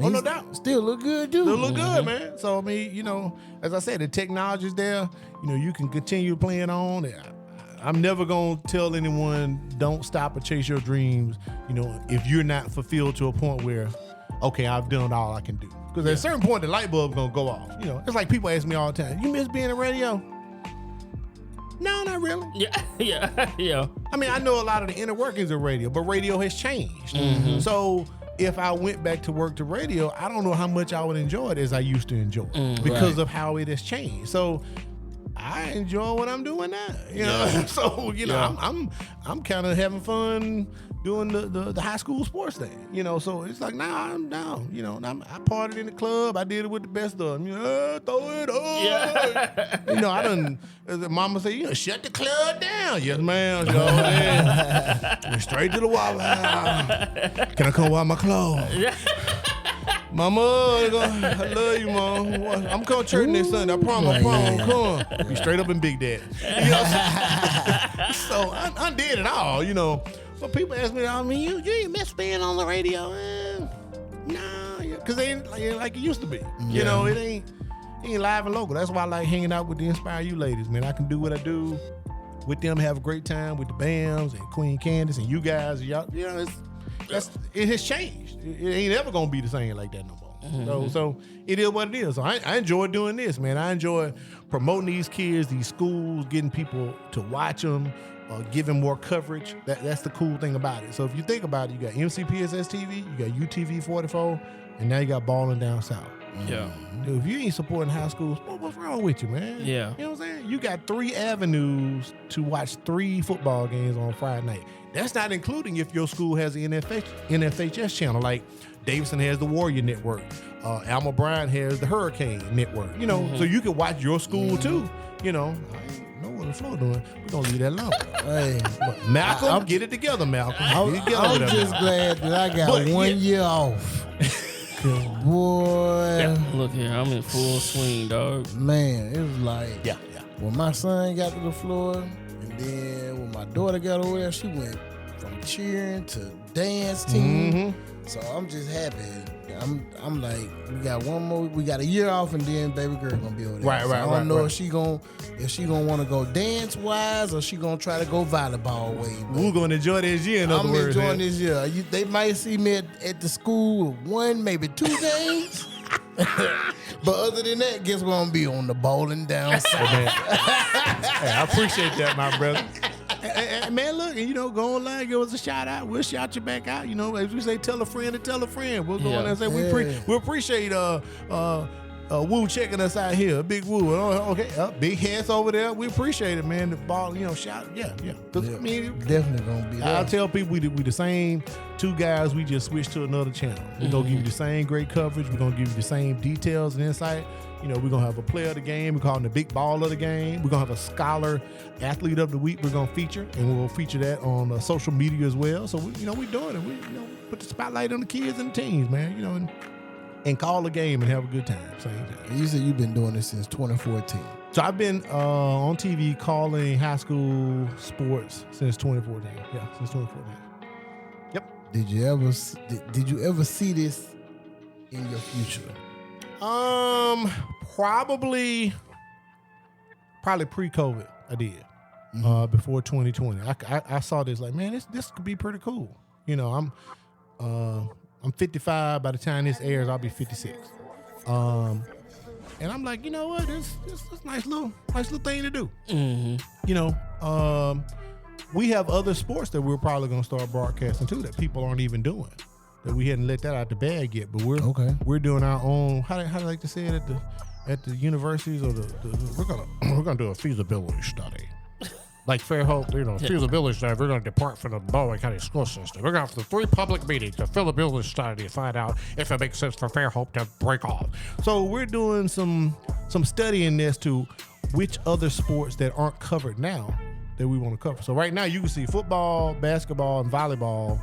Oh, no doubt. Still look good, dude. Still look good, man. So I mean, as I said, the technology's there. You can continue playing on. I'm never gonna tell anyone don't stop or chase your dreams. If you're not fulfilled to a point where, okay, I've done all I can do. Because at a certain point, the light bulb's gonna go off. It's like people ask me all the time, "You miss being on radio?" No, not really. Yeah. I mean, I know a lot of the inner workings of radio, but radio has changed. So if I went back to work to radio, I don't know how much I would enjoy it as I used to enjoy it because of how it has changed. So I enjoy what I'm doing now. So I'm kind of having fun doing the high school sports thing. So it's like I'm down. I partied in the club. I did it with the best of them. Throw it up. Yeah. I done. Mama say, shut the club down. Yes, ma'am. Went straight to the Wawa. Can I come wash my clothes? Mama, I love you, Mom. I'm coming to church next Sunday. I promise. Come. Be straight up in Big Daddy. So I did it all, But people ask me, I mean, you ain't miss being on the radio. Nah, because it ain't like it used to be. It ain't live and local. That's why I like hanging out with the Inspire You ladies, man. I can do what I do with them, have a great time with the Bams and Queen Candace and you guys. Y'all, it has changed. It ain't ever gonna be the same like that no more. So it is what it is. So I enjoy doing this, man. I enjoy promoting these kids, these schools, getting people to watch them, giving more coverage. That's the cool thing about it. So if you think about it, you got MCPSS TV, you got UTV 44, and now you got Balling Down South. Yeah. Dude, if you ain't supporting high schools, what's wrong with you, man? Yeah. You know what I'm saying? You got 3 avenues to watch 3 football games on Friday night. That's not including if your school has an NFHS channel. Like Davidson has the Warrior Network. Alma Bryant has the Hurricane Network. So you can watch your school too. I ain't know what the floor doing. We're going to leave that alone. Hey, Malcolm, get it together, Malcolm. Get it together I'm there, just Malcolm. glad that I got 1 year off. 'Cause boy, Look here, I'm in full swing, dog. man, it was like Yeah. when my son got to the floor, and then when my daughter got over there, she went from cheering to dance team. So I'm just happy. I'm like, we got a year off, and then baby girl gonna be over there. Right, So right, I don't right, know right. if she gonna want to go dance wise or she gonna try to go volleyball way. But We're going to enjoy this year, in other I'm words. enjoying man. this year. They might see me at the school 1, maybe 2 games. But other than that, guess what? I'm gonna be on the Bowling Down South. Hey, I appreciate that, my brother. And man, look, and go online, give us a shout out. We'll shout you back out. As we say, tell a friend to tell a friend. We'll go on there and say we appreciate Woo checking us out here. Big Woo. Okay, big heads over there. We appreciate it, man. The ball, shout. Yeah. 'Cause, I mean, Definitely gonna be there. I'll tell people we the same 2 guys. We just switched to another channel. We're gonna give you the same great coverage. We're gonna give you the same details and insight. We're gonna have a player of the game. We call him the big ball of the game. We're gonna have a scholar athlete of the week. We're gonna feature, and we'll feature that on social media as well. So we're doing it. We put the spotlight on the kids and the teams, man. And call a game and have a good time. Same time. You said you've been doing this since 2014. So I've been on TV calling high school sports since 2014. Yeah, since 2014. Yep. Did you ever see this in your future? Probably pre-COVID. I did before 2020. I saw this like, man, this could be pretty cool. I'm 55. By the time this airs, I'll be 56. And I'm like, you know what? This nice little thing to do. We have other sports that we're probably gonna start broadcasting too that people aren't even doing. That we hadn't let that out the bag yet, but we're doing our own. How do I like to say it at the universities or we're gonna do a feasibility study. Like Fairhope, feasibility study. We're going to depart from the Baldwin County school system. We're going to have 3 public meetings, a feasibility study, to find out if it makes sense for Fairhope to break off. So we're doing some studying as to which other sports that aren't covered now that we want to cover. So right now you can see football, basketball, and volleyball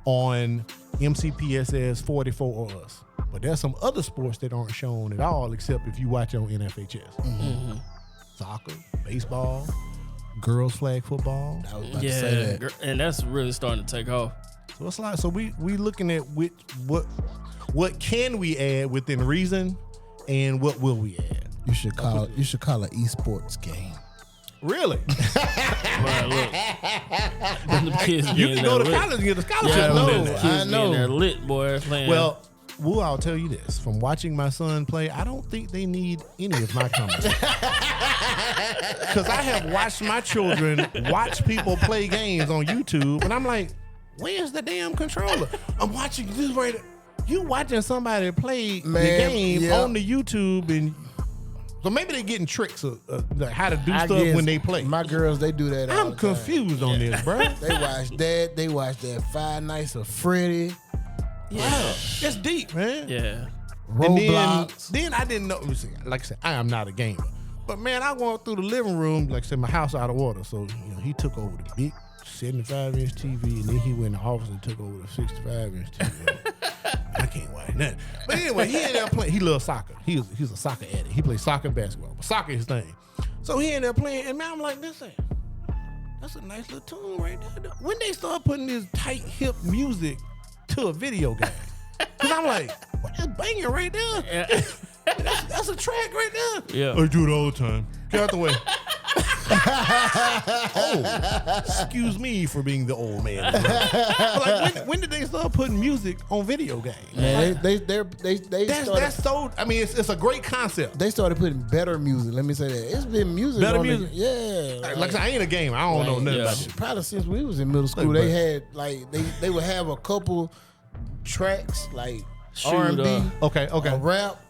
on MCPSS 44 or us. But there's some other sports that aren't shown at all, except if you watch on NFHS. Mm-hmm. Soccer, baseball, girls flag football. I was about to say that. And that's really starting to take off. So it's like, so we looking at what can we add within reason, and what will we add? You should call an esports game. Really? Right, look. Them kids You being can go to there lit. college and get a scholarship. Yeah, on them that. kids I know. being there lit, boy. Playing. Well, Woo, I'll tell you this. From watching my son play, I don't think they need any of my comments. Because I have watched my children watch people play games on YouTube, and I'm like, where's the damn controller? I'm watching this right. You watching somebody play the game on the YouTube, and so maybe they're getting tricks of like how to do stuff when they play. My girls, they do that. I'm confused on this, bro. They watch that. They watch that 5 Nights at Freddy. Yeah, it's deep, man. Yeah. Roblox. Then I didn't know. Like I said, I am not a gamer, but man, I walked through the living room. Like I said, my house out of order, so he took over the big 75-inch TV, and then he went in the office and took over the 65-inch TV. I can't watch nothing. But anyway, he ended up playing. He loves soccer. He's a soccer addict. He plays soccer and basketball, but soccer is his thing. So he ended up playing, and man, I'm like, that's a nice little tune right there. When they start putting this tight hip music to a video game, because I'm like, well, that's banging right there. Yeah. That's a track right there. Yeah. I do it all the time. Get out the way. Oh, excuse me for being the old man. Like, when did they start putting music on video games? Man, they That's so. I mean, it's a great concept. They started putting better music. Let me say that. It's been music. Better on music? yeah. Like I said, I ain't a gamer. I don't know nothing about it. Probably since we was in middle school, Look, they but- had like they would have a couple tracks like Shoot, R&B, Okay. a rap,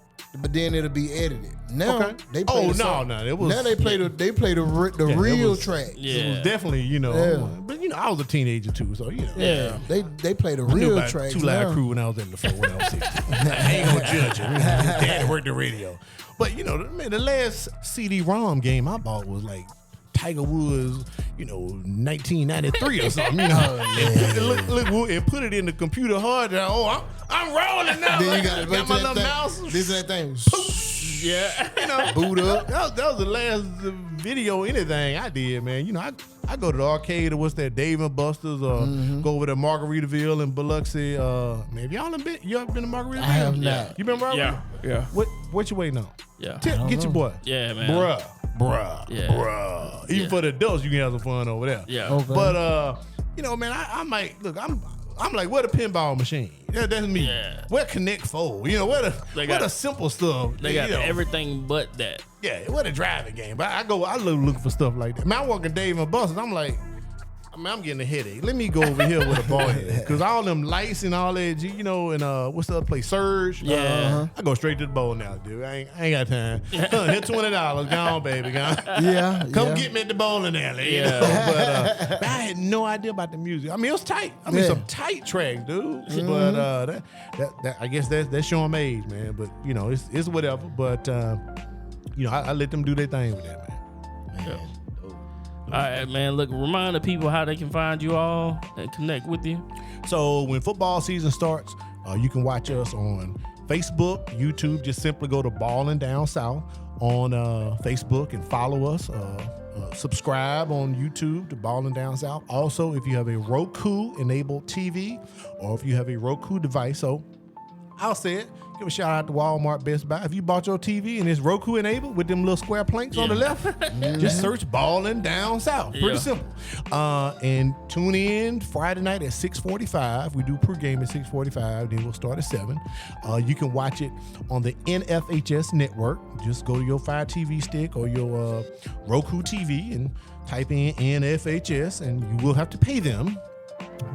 but then it'll be edited. Now Okay. they play Oh, the song. no, it was- now they play the it real was- track. Yeah. It was definitely, Yeah. but I was a teenager too, so Yeah. They play the I knew real about tracks. 2 Live now. Crew when I was in the floor when I was 16. I ain't gonna judge it. Dad worked the radio. But man, the last CD-ROM game I bought was like Tiger Woods, 1993 or something. And put it in the computer hard drive. Oh, I'm rolling now. Then you got my little mouse. This and that thing. Yeah. Boot up. That was the last video anything I did, man. I go to the arcade or what's that, Dave and Buster's, or go over to Margaritaville in Biloxi. Man, you ever been to Margaritaville? I have not. You been to Margaritaville? Yeah. What you waiting on? Yeah. Get your boy. Yeah, man. Bruh. Even for the adults, you can have some fun over there. Yeah. Okay. But man, I might look. I'm like, where the pinball machine? Yeah, that's me. Yeah. Where Connect Four? Where the simple stuff? They got everything but that. Yeah, what a driving game. But I look for stuff like that. Man, I walk in Dave and Buster's. I'm like, I'm getting a headache. Let me go over here with a ball head. Because all them lights and all that, and what's the other place? Surge. Yeah. I go straight to the bowl now, dude. I ain't got time. Hit $20. Gone, baby. Gone. Yeah. Come get me at the bowling alley. But I had no idea about the music. I mean, it was tight. Some tight tracks, dude. But that I guess that's showing my age, man. But it's whatever. But I let them do their thing with that, man. Yeah. All right, man. Look, remind the people how they can find you all and connect with you. So when football season starts, you can watch us on Facebook, YouTube. Just simply go to Ballin' Down South on Facebook and follow us. Subscribe on YouTube to Ballin' Down South. Also, if you have a Roku-enabled TV or if you have a Roku device, so I'll say it. Give a shout out to Walmart, Best Buy. If you bought your TV and it's Roku enabled with them little square planks on the left, just search Ballin' Down South. Pretty simple. And tune in Friday night at 6:45. We do pregame at 6:45. Then we'll start at 7. You can watch it on the NFHS network. Just go to your Fire TV stick or your Roku TV and type in NFHS, and you will have to pay them.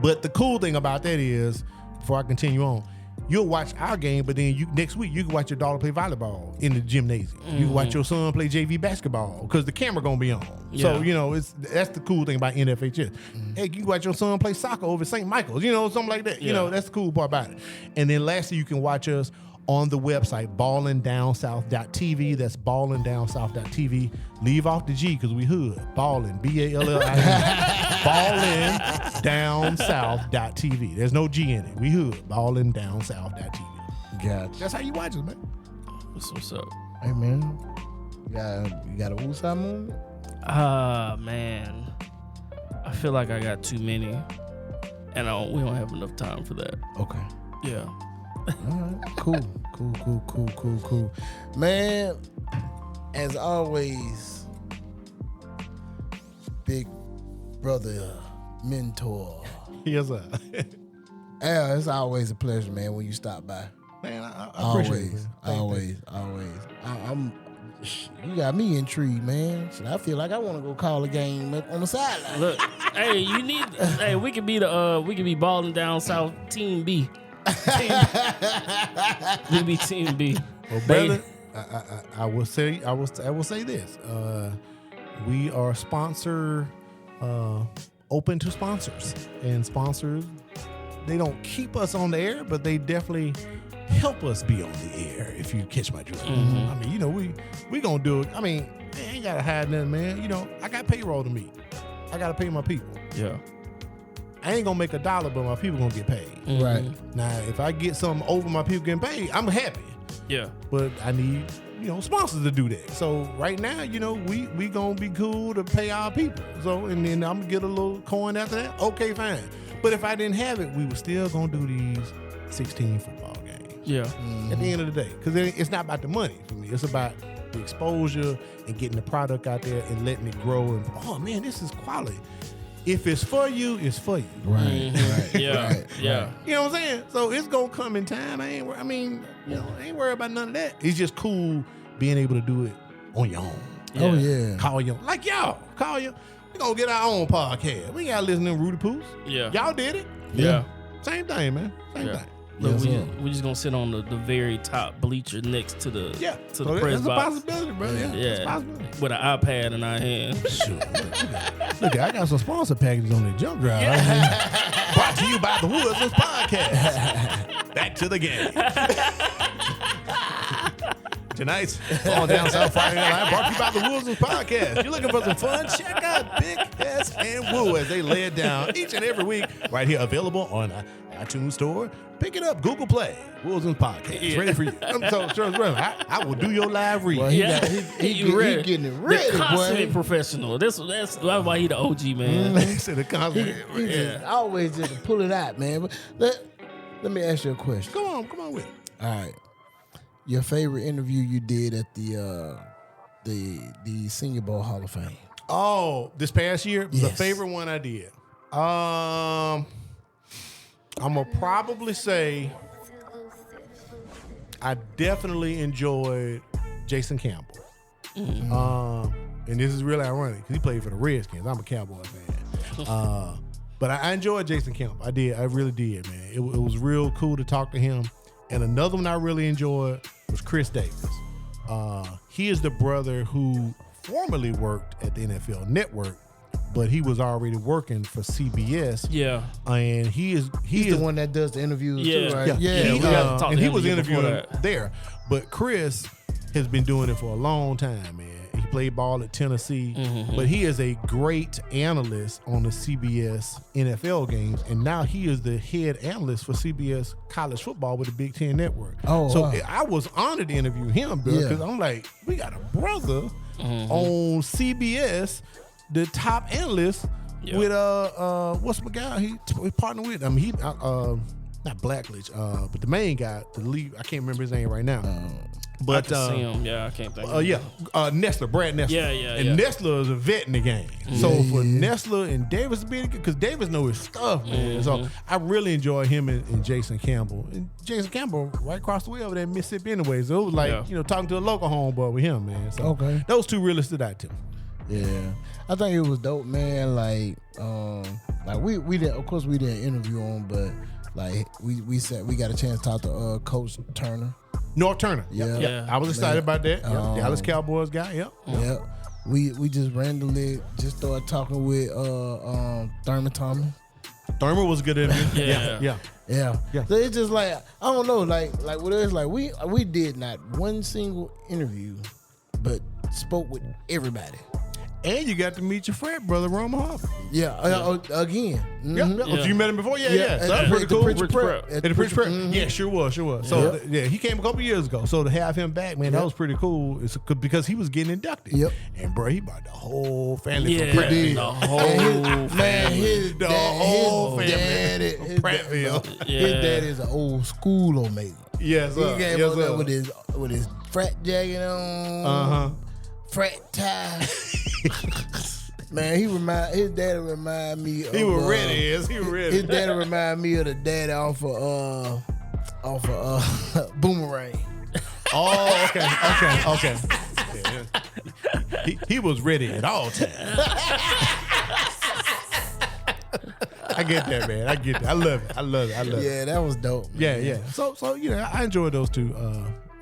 But the cool thing about that is, before I continue on, you'll watch our game, but then next week you can watch your daughter play volleyball in the gymnasium. You can watch your son play JV basketball because the camera gonna be on. So that's the cool thing about NFHS. Hey, you can watch your son play soccer over at St. Michael's, something like that. That's the cool part about it. And then lastly, you can watch us on the website, ballinddownsouth.tv. That's ballinddownsouth.tv. Leave off the G because we hood. Ballin, B-A-L-L-I-N. ballinddownsouth.tv. There's no G in it. We hood. ballinddownsouth.tv. Gotcha. That's how you watch us, man. What's up? Hey, man. You got a Woosah moment? Man. I feel like I got too many. And we don't have enough time for that. Okay. Yeah. All right. Cool. Man, as always, big brother, mentor. Yes, sir. Yeah, it's always a pleasure, man, when you stop by. Man, I appreciate it. Always. You got me intrigued, man. Shit, I feel like I want to go call a game on the sideline. Look, hey, we could be balling down south team B. We be team B. Well, brother, I will say this. We are open to sponsors, and sponsors, they don't keep us on the air, but they definitely help us be on the air, if you catch my drift. I mean, we gonna do it. I mean, they ain't gotta hide nothing, man. I got payroll to meet. I gotta pay my people. Yeah. I ain't gonna make $1, but my people gonna get paid. Right. Now, if I get something over my people getting paid, I'm happy. Yeah. But I need, sponsors to do that. So right now, we gonna be cool to pay our people. So, and then I'm gonna get a little coin after that. Okay, fine. But if I didn't have it, we were still gonna do these 16 football games. Yeah. At the end of the day, because it's not about the money for me. It's about the exposure and getting the product out there and letting it grow. And oh man, this is quality. If it's for you, it's for you. Right. Yeah. Yeah. You know what I'm saying? So it's gonna come in time. I ain't worried about none of that. It's just cool being able to do it on your own. Yeah. Oh, yeah. Call you like y'all. Call you. We gonna get our own podcast. We gotta listen to Rudy Poos. Yeah. Y'all did it. Yeah. Same thing, man. Same Yeah. thing. Look, Yes, we just gonna sit on the very top bleacher next to the Yeah. to the press that's a box. possibility, bro. Yeah. That's a possibility. With an iPad in our hand. Sure. Look, I got some sponsor packages on the jump drive. Brought to you by the Woods Podcast. Back to the game. Tonight's Falling Down South Friday Night Live brought to you by the Woods Podcast. You're looking for some fun? Check out Big S and Woo as they lay it down each and every week. Right here, available on iTunes Store. Pick it up, Google Play, Wolves Podcast. Ready for you. So, I will do your live read. Well, he getting it ready, the consummate boy. professional. That's why he the OG, man. They said the consummate. He just always just pull it out, man. But let me ask you a question. Come on with it. All right. Your favorite interview you did at the Senior Bowl Hall of Fame? Oh, this past year, the Yes. favorite one I did. I'm gonna probably say I definitely enjoyed Jason Campbell. And this is really ironic because he played for the Redskins. I'm a Cowboy fan. But I enjoyed Jason Campbell. I did. I really did, man. It was real cool to talk to him. And another one I really enjoyed was Chris Davis. He is the brother who formerly worked at the NFL Network, but he was already working for CBS. Yeah. And he's the one that does the interviews Yeah. too, right? Yeah, we got to talk to and he him was again before interviewing that. there. But Chris has been doing it for a long time, man. He played ball at Tennessee, but he is a great analyst on the CBS NFL games, and now he is the head analyst for CBS college football with the Big Ten Network. Oh, so wow. I was honored to interview him, Bill, because I'm like, we got a brother on CBS, the top analyst with what's my guy? He partnered with. I mean, he not Blackledge, but the main guy, the lead. I can't remember his name right now. But I can see him. Yeah, I can't think. Nestler, Brad Nestler. Yeah. And Nestler is a vet in the game. So for Nestler and Davis being, because Davis know his stuff, man. So I really enjoy him and Jason Campbell. And Jason Campbell right across the way over there in Mississippi anyway. So it was like, talking to a local homeboy with him, man. So Okay. those two really stood out to me. Yeah, I think it was dope, man. Like we didn't, of course, we didn't interview him, but Like we said, we got a chance to talk to Coach Turner. North Turner. Yeah. Yeah. I was excited about that. Dallas Cowboys guy. Yep. Yeah. We just randomly just started talking with Thurman Thomas. Thurman was good at it. Yeah. Yeah. Yeah. Yeah. So it's just like I don't know, like with us, like we did not one single interview, but spoke with everybody. And you got to meet your frat brother, Roma Harper. Yeah. Again. Yeah. Mhm. Oh, so you met him before? Yeah. At So the that's pretty Pritchard cool. Pritchard Prep. Prep. At the Pritchard Prep. Yeah, sure was. So he came a couple years ago. So to have him back, man, that was pretty cool. It's because he was getting inducted. Yep. And bro, he brought the whole family from Yeah, Prattville. did. the whole Man, family. his The dad, whole his family daddy, from his Prattville. his Yeah. dad is an old school Omega. Yes, He sir. came Yes, up there sir. with his frat jacket on, Uh-huh. frat tie. Man, his daddy remind me of He was ready. He was ready. His daddy remind me of the daddy off of Boomerang. Oh, okay. Yeah. He was ready at all times. I get that, man. I get that. I love it. Yeah, that was dope. Yeah. So I enjoyed those two.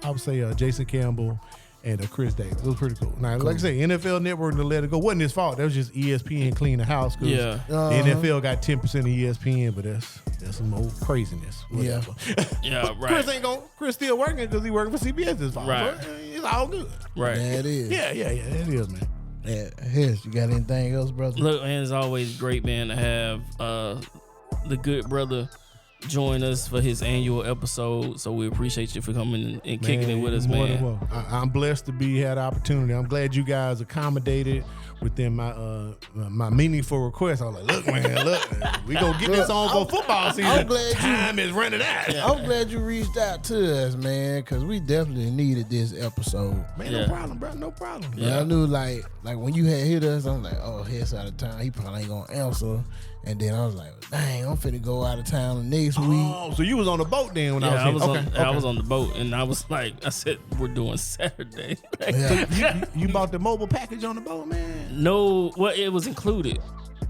I would say Jason Campbell and Chris Davis. It was pretty cool. Now, like I say, NFL Network to let it go wasn't his fault. That was just ESPN clean the house. Yeah. The NFL got 10% of ESPN, but that's some old craziness. Yeah. Yeah, But right. Chris still working because he working for CBS this fall. Right. So it's all good. Right. Yeah, it is. Yeah, it is, man. Yeah. Hess, you got anything else, brother? Look, man, it's always great, man, to have the good brother join us for his annual episode. So we appreciate you for coming and kicking it with us, more than man. welcome. I'm blessed to had the opportunity. I'm glad you guys accommodated within my meaningful request. I was like, look, man, we gonna get this on for football season. I'm glad Time is running out. I'm glad you reached out to us, man, because we definitely needed this episode. Man, Yeah. no problem, bro. No problem. Yeah. I knew like when you had hit us, I'm like, oh, Hess out of town. He probably ain't gonna answer. And then I was like, dang, I'm finna go out of town next week. Oh, so you was on the boat then when Yeah, I was here. I was on the boat, and I was like, I said, we're doing Saturday. Yeah. You bought the mobile package on the boat, man? No, well, it was included.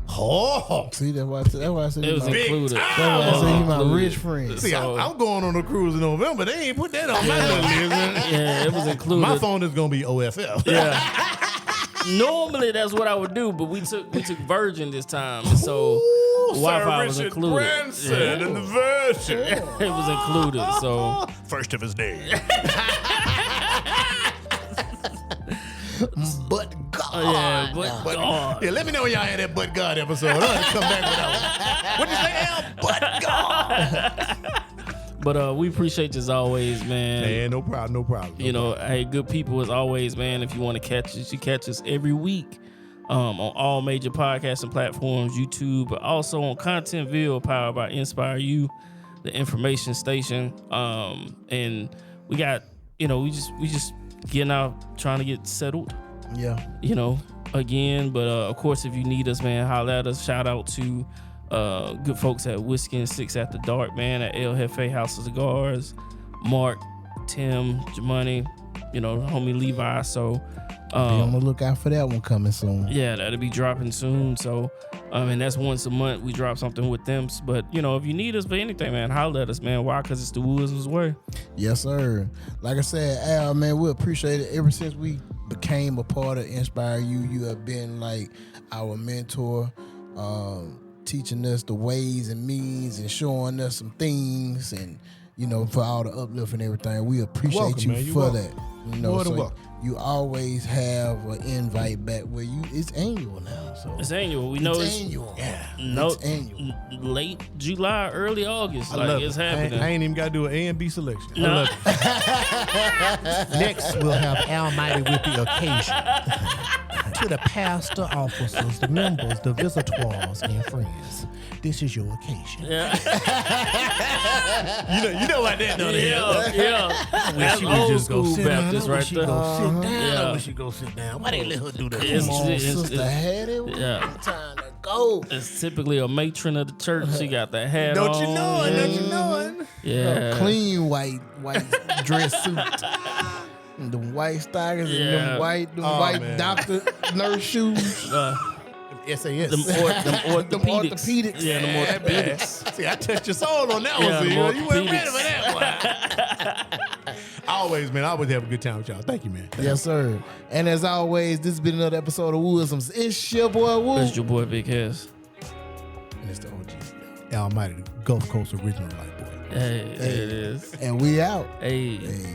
Oh. See, that's why I said It was that's included. why I said you my Included. rich friend. See, So- I'm going on a cruise in November. They ain't put that on my list. Yeah, it was included. My phone is gonna be OFL. Yeah. Normally that's what I would do, but we took Virgin this time, and so Wi-Fi was included. Branson Yeah. and the Virgin. It was included, so First of his name. But God. yeah. But God. Yeah, let me know when y'all had that But God episode. I'm gonna come back with that one. What'd you say, Al? But God. But we appreciate you as always, man. Man, no problem. You know, hey, good people as always, man. If you want to catch us, you catch us every week on all major podcasting platforms, YouTube, but also on Contentville, powered by Inspire You, the information station. And we got, we just getting out, trying to get settled, Yeah. again. But of course, if you need us, man, holler at us. Shout out to good folks at Whiskey and Six After Dark, man, at El Jefe House of Cigars, Mark, Tim, Jamani, homie Levi. So Be on the lookout for that one coming soon. yeah, that'll be dropping soon. So and that's once a month we drop something with them. But if you need us for anything, man, holler at us, man. Why? Because it's the Woods' way. Yes, sir. Like I said, Al, man, we appreciate it. Ever since we became a part of Inspire You, you have been like our mentor, teaching us the ways and means and showing us some things and, for all the uplift and everything. We appreciate Welcome, you man. You for welcome. that. More than welcome. You always have an invite back where it's annual now. So It's annual. We know it's it's annual. Yeah. no It's annual. late July, early August. I Like love it's it. happening. I ain't even got to do an A and B selection. I No. love it. Next, we'll have Almighty with the occasion. To the pastor, officers, the members, the visitors, and friends. This is your occasion. Yeah, You know like that, don't you? yeah. That's she would old just go school sit down. Baptist I wish right she there. go sit down. Yeah. I wish she go sit down. Why they let her do that? It's- Come on, it's- Sister it's- Hattie. Yeah. Time to go. It's typically a matron of the church. She got the hat Don't on. you know it? Don't you know it? Yeah. Clean white dress suit. And the white stockings and Yeah. them white Oh, white man. doctor nurse shoes. SAS. Them orthopedics. Yeah, them orthopedics. See, I touched your soul on that Yeah, one. See, them you weren't ready for orthopedics. that one. Always, man. I always have a good time with y'all. Thank you, man. Yes, sir. And as always, this has been another episode of Woosums. It's your boy Woo. It's your boy Big Cass. And it's the OG. Almighty, the Gulf Coast original light boy. Hey, it is. And we out. Hey. Hey.